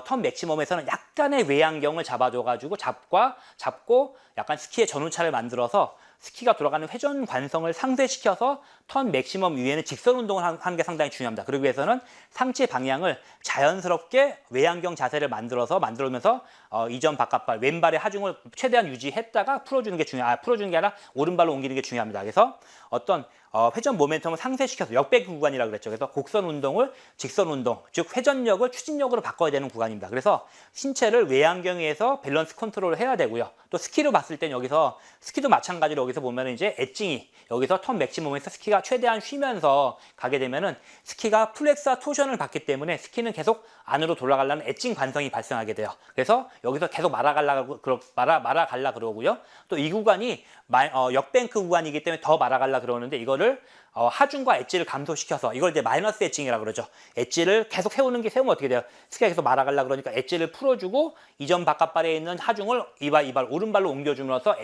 턴 맥시멈에서는 약간의 외양경을 잡아줘가지고 잡고 약간 스키의 전후차를 만들어서 스키가 돌아가는 회전 관성을 상쇄시켜서 턴 맥시멈 이후에는 직선 운동을 하는 게 상당히 중요합니다. 그러기 위해서는 상체 방향을 자연스럽게 외양경 자세를 만들면서 이전 바깥발 왼발의 하중을 최대한 유지했다가 풀어주는 게 풀어주는 게 아니라 오른발로 옮기는 게 중요합니다. 그래서 어떤 회전 모멘텀을 상쇄시켜서 역배기 구간이라고 그랬죠. 그래서 곡선 운동을 직선 운동, 즉 회전력을 추진력으로 바꿔야 되는 구간입니다. 그래서 신체를 외양경에 의해서 밸런스 컨트롤을 해야 되고요. 또 스키로 봤을 땐 여기서 스키도 마찬가지로 여기서 보면 이제 엣징이 여기서 턴 맥시멈에서 스키가 최대한 쉬면서 가게 되면은 스키가 플렉스와 토션을 받기 때문에 스키는 계속 안으로 돌아가려는 엣징 관성이 발생하게 돼요. 그래서 여기서 계속 말아갈라 그러고요. 또 이 구간이 역뱅크 구간이기 때문에 더 말아갈라 그러는데 이거를 하중과 엣지를 감소시켜서 이걸 이제 마이너스 엣징이라고 그러죠. 엣지를 계속 세우면 어떻게 돼요? 스키가 계속 말아갈라 그러니까 엣지를 풀어주고 이전 바깥발에 있는 하중을 이발 오른발로 옮겨주면서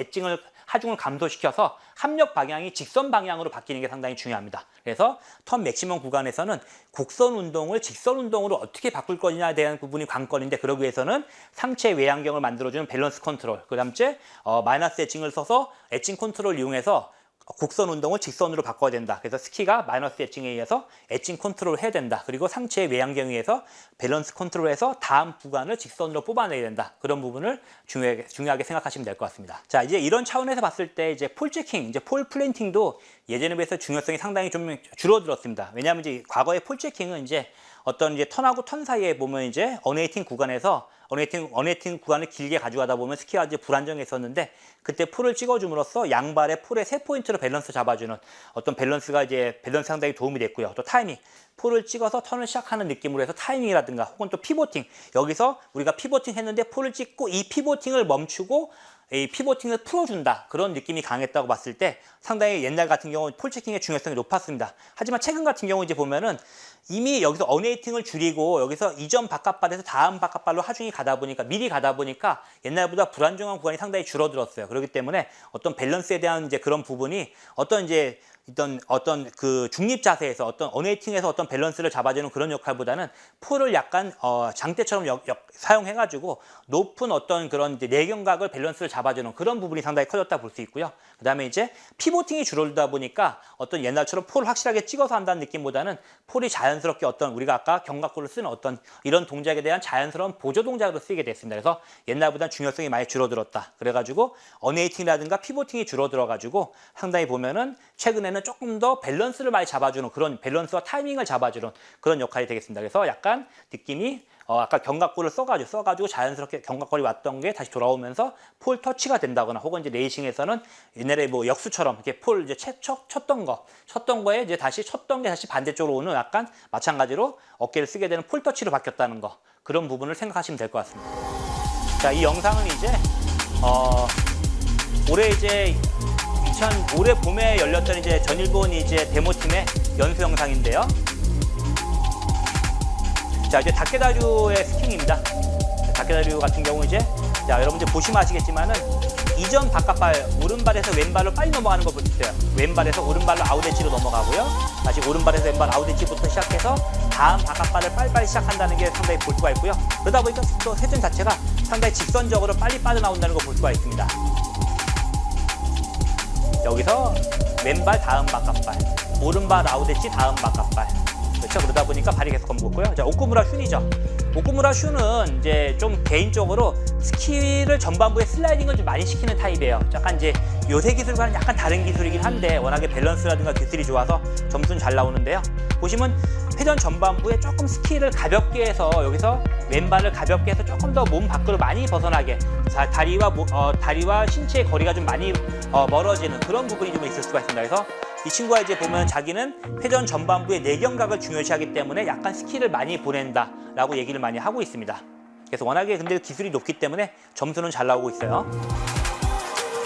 하중을 감소시켜서 합력 방향이 직선 방향으로 바뀌는 게 상당히 중요합니다. 그래서 턴 맥시멈 구간에서는 곡선 운동을 직선 운동으로 어떻게 바꿀 거냐에 대한 부분이 관건인데 그러기 위해서는 상체 외양경을 만들어주는 밸런스 컨트롤, 그 다음에 마이너스 엣징을 써서 엣징 컨트롤을 이용해서 곡선 운동을 직선으로 바꿔야 된다. 그래서 스키가 마이너스 엣징에 의해서 엣징 컨트롤을 해야 된다. 그리고 상체의 외양경에 의해서 밸런스 컨트롤해서 다음 구간을 직선으로 뽑아내야 된다. 그런 부분을 중요하게 생각하시면 될 것 같습니다. 자, 이제 이런 차원에서 봤을 때 이제 폴 체킹, 이제 폴 플랜팅도 예전에 비해서 중요성이 상당히 좀 줄어들었습니다. 왜냐하면 이제 과거의 폴 체킹은 이제 어떤 이제 턴하고 턴 사이에 보면 이제 어네이팅 구간에서 어네이팅 구간을 길게 가져가다 보면 스키가 이제 불안정했었는데 그때 폴을 찍어줌으로써 양발의 폴의 세 포인트로 밸런스 잡아주는 어떤 밸런스 상당히 도움이 됐고요. 또 타이밍, 폴을 찍어서 턴을 시작하는 느낌으로 해서 타이밍이라든가 혹은 또 피보팅, 여기서 우리가 피보팅 했는데 폴을 찍고 이 피보팅을 멈추고 이 피보팅을 풀어준다. 그런 느낌이 강했다고 봤을 때 상당히 옛날 같은 경우 폴 체킹의 중요성이 높았습니다. 하지만 최근 같은 경우 이제 보면은 이미 여기서 어네이팅을 줄이고 여기서 이전 바깥발에서 다음 바깥발로 하중이 미리 가다 보니까 옛날보다 불안정한 구간이 상당히 줄어들었어요. 그렇기 때문에 어떤 밸런스에 대한 이제 그런 부분이 어떤 그 중립 자세에서 어떤 어네이팅에서 어떤 밸런스를 잡아주는 그런 역할보다는 폴을 약간 장대처럼 사용해가지고 높은 어떤 그런 이제 내경각을 밸런스를 잡아주는 그런 부분이 상당히 커졌다 볼 수 있고요. 그 다음에 이제 피보팅이 줄어들다 보니까 어떤 옛날처럼 폴을 확실하게 찍어서 한다는 느낌보다는 폴이 자연스럽게 어떤 우리가 아까 견갑골을 쓰는 어떤 이런 동작에 대한 자연스러운 보조 동작으로 쓰이게 됐습니다. 그래서 옛날보다 중요성이 많이 줄어들었다. 그래가지고 어네이팅이라든가 피보팅이 줄어들어가지고 상당히 보면은 최근에는 조금 더 밸런스를 많이 잡아주는 그런 밸런스와 타이밍을 잡아주는 그런 역할이 되겠습니다. 그래서 약간 느낌이 아까 견갑골을 써가지고 자연스럽게 견갑골이 왔던 게 다시 돌아오면서 폴 터치가 된다거나 혹은 이제 레이싱에서는 옛날에 뭐 역수처럼 이렇게 폴 이제 쳤던 거에 이제 다시 쳤던 게 다시 반대쪽으로 오는 약간 마찬가지로 어깨를 쓰게 되는 폴 터치로 바뀌었다는 거, 그런 부분을 생각하시면 될 것 같습니다. 자, 이 영상은 이제 올해 봄에 열렸던 이제 전일본 이제 데모팀의 연수 영상인데요. 자, 이제 다케다류의 스킹입니다. 다케다류 같은 경우 이제 여러분들 보시면 아시겠지만은 이전 바깥발 오른발에서 왼발로 빨리 넘어가는 거 볼 수 있어요. 왼발에서 오른발로 아웃엣지로 넘어가고요. 다시 오른발에서 왼발 아웃엣지부터 시작해서 다음 바깥발을 빨리빨리 시작한다는 게 상당히 볼 수가 있고요. 그러다 보니까 또 회전 자체가 상당히 직선적으로 빨리 빠져나온다는 걸 볼 수가 있습니다. 여기서 왼발 다음 바깥발, 오른발 아웃엣지 다음 바깥발. 그렇죠. 그러다 보니까 발이 계속 검고있고요. 자, 오쿠무라 슌이죠. 오쿠무라 슌은 이제 좀 개인적으로 스키를 전반부에 슬라이딩을 좀 많이 시키는 타입이에요. 약간 이제 요새 기술과는 약간 다른 기술이긴 한데 워낙에 밸런스라든가 기술이 좋아서 점수는 잘 나오는데요. 보시면 회전 전반부에 조금 스키를 가볍게 해서 여기서 왼발을 가볍게 해서 조금 더 몸 밖으로 많이 벗어나게 다리와 신체의 거리가 좀 많이 멀어지는 그런 부분이 좀 있을 수가 있습니다. 그래서 이 친구가 이제 보면 자기는 회전 전반부의 내경각을 중요시하기 때문에 약간 스키를 많이 보낸다라고 얘기를 많이 하고 있습니다. 그래서 워낙에 근데 기술이 높기 때문에 점수는 잘 나오고 있어요.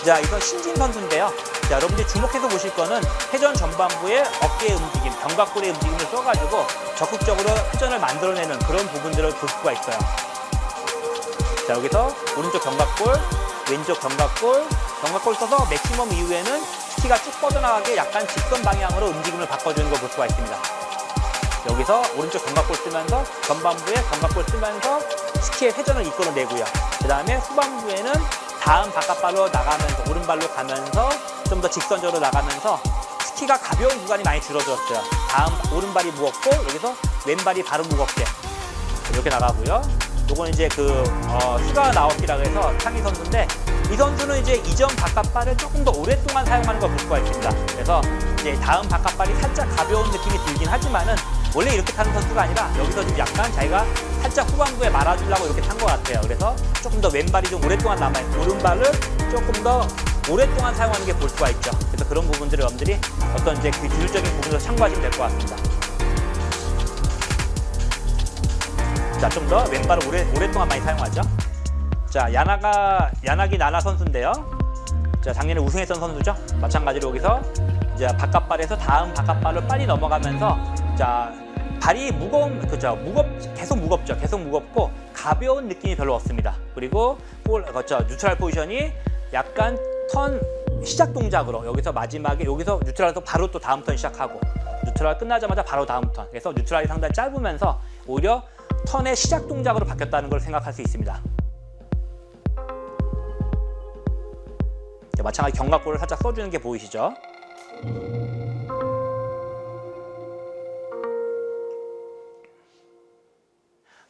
자, 이건 신진 선수인데요. 자, 여러분들이 주목해서 보실 거는 회전 전반부의 어깨의 움직임, 견갑골의 움직임을 써가지고 적극적으로 회전을 만들어내는 그런 부분들을 볼 수가 있어요. 자, 여기서 오른쪽 견갑골, 왼쪽 견갑골 써서 맥시멈 이후에는 스키가 쭉 뻗어나가게 약간 직선 방향으로 움직임을 바꿔주는 걸 볼 수가 있습니다. 여기서 오른쪽 견갑골 쓰면서 전반부에 견갑골 쓰면서 스키의 회전을 이끌어내고요. 그 다음에 후반부에는 다음 바깥발로 나가면서 오른발로 가면서 좀 더 직선적으로 나가면서 스키가 가벼운 구간이 많이 줄어들었어요. 다음 오른발이 무겁고 여기서 왼발이 바로 무겁게 이렇게 나가고요. 요건 이제 휴가 나오기라고 해서 상희 선수인데 이 선수는 이제 이전 바깥발을 조금 더 오랫동안 사용하는 걸 볼 수가 있습니다. 그래서 이제 다음 바깥발이 살짝 가벼운 느낌이 들긴 하지만은 원래 이렇게 타는 선수가 아니라 여기서 지금 약간 자기가 살짝 후반부에 말아주려고 이렇게 탄 것 같아요. 그래서 조금 더 왼발이 좀 오랫동안 남아있고 오른발을 조금 더 오랫동안 사용하는 게 볼 수가 있죠. 그래서 그런 부분들을 여러분들이 어떤 이제 그 기술적인 부분에서 참고하시면 될 것 같습니다. 자, 좀 더 왼발을 오랫동안 많이 사용하죠. 자, 야나기 나나 선수인데요. 자, 작년에 우승했던 선수죠. 마찬가지로 여기서 이제 바깥발에서 다음 바깥발을 빨리 넘어가면서 자, 발이 계속 무겁죠. 계속 무겁고 가벼운 느낌이 별로 없습니다. 그리고 뉴트럴 포지션이 약간 턴 시작 동작으로 여기서 마지막에 여기서 뉴트럴에서 바로 또 다음 턴 시작하고 뉴트럴 끝나자마자 바로 다음 턴. 그래서 뉴트럴이 상당히 짧으면서 오히려 턴의 시작 동작으로 바뀌었다는 걸 생각할 수 있습니다. 마찬가지 견갑골을 살짝 써주는 게 보이시죠?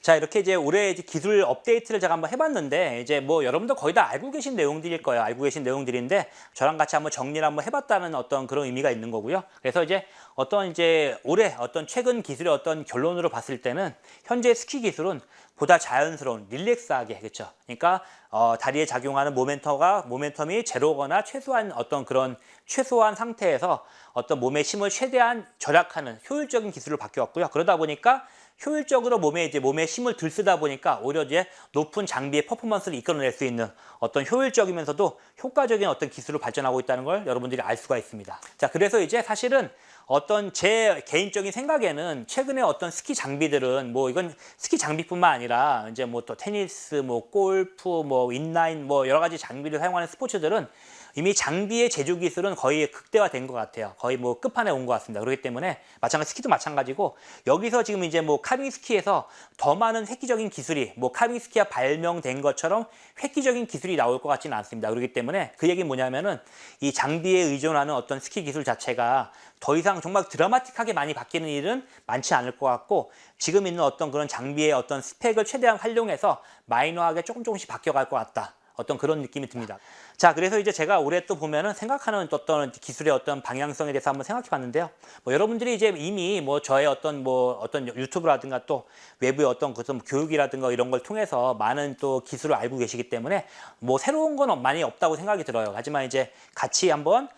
자, 이렇게 이제 올해 기술 업데이트를 제가 한번 해봤는데 이제 뭐 여러분도 거의 다 알고 계신 내용들일 거예요. 알고 계신 내용들인데 저랑 같이 한번 정리를 한번 해봤다는 어떤 그런 의미가 있는 거고요. 그래서 이제 올해 최근 기술의 어떤 결론으로 봤을 때는 현재 스키 기술은 보다 자연스러운 릴렉스하게 그렇죠. 그러니까 다리에 작용하는 모멘텀이 제로거나 최소한 상태에서 어떤 몸의 힘을 최대한 절약하는 효율적인 기술로 바뀌었고요. 그러다 보니까 효율적으로 몸에 힘을 들 쓰다 보니까 오히려 이제 높은 장비의 퍼포먼스를 이끌어낼 수 있는 어떤 효율적이면서도 효과적인 어떤 기술로 발전하고 있다는 걸 여러분들이 알 수가 있습니다. 자, 그래서 이제 사실은 제 개인적인 생각에는 최근에 어떤 스키 장비들은 이건 스키 장비뿐만 아니라 이제 또 테니스, 골프, 인라인 여러 가지 장비를 사용하는 스포츠들은 이미 장비의 제조 기술은 거의 극대화된 것 같아요. 거의 끝판에 온 것 같습니다. 그렇기 때문에 스키도 마찬가지고 여기서 지금 이제 카빙 스키에서 더 많은 획기적인 기술이 카빙 스키가 발명된 것처럼 획기적인 기술이 나올 것 같지는 않습니다. 그렇기 때문에 그 얘기는 뭐냐면은 이 장비에 의존하는 어떤 스키 기술 자체가 더 이상 정말 드라마틱하게 많이 바뀌는 일은 많지 않을 것 같고 지금 있는 그런 장비의 스펙을 최대한 활용해서 마이너하게 조금씩 바뀌어갈 것 같다. 그런 느낌이 듭니다. 자, 그래서 이제 제가 올해 또 보면은 생각하는 기술의 방향성에 대해서 한번 생각해 봤는데요. 여러분들이 이제 이미 저의 유튜브라든가 또 외부의 교육이라든가 이런 걸 통해서 많은 또 기술을 알고 계시기 때문에 새로운 건 많이 없다고 생각이 들어요. 하지만 이제 같이 한번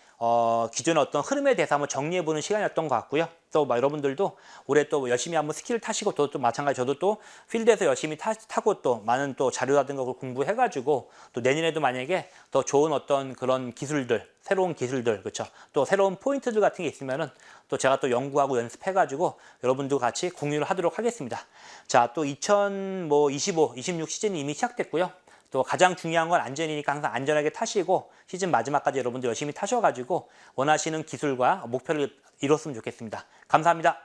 기존의 흐름에 대해서 한번 정리해보는 시간이었던 것 같고요. 또 여러분들도 올해 또 열심히 한번 스키를 타시고 또 마찬가지 저도 또 필드에서 열심히 타고 또 많은 또 자료라든가 그걸 공부해가지고 또 내년에도 만약에 더 좋은 그런 기술들, 새로운 기술들, 그렇죠? 또 새로운 포인트들 같은 게 있으면은 또 제가 또 연구하고 연습해가지고 여러분들과 같이 공유를 하도록 하겠습니다. 자, 또 2025, 26 시즌이 이미 시작됐고요. 또 가장 중요한 건 안전이니까 항상 안전하게 타시고 시즌 마지막까지 여러분들 열심히 타셔가지고 원하시는 기술과 목표를 이뤘으면 좋겠습니다. 감사합니다.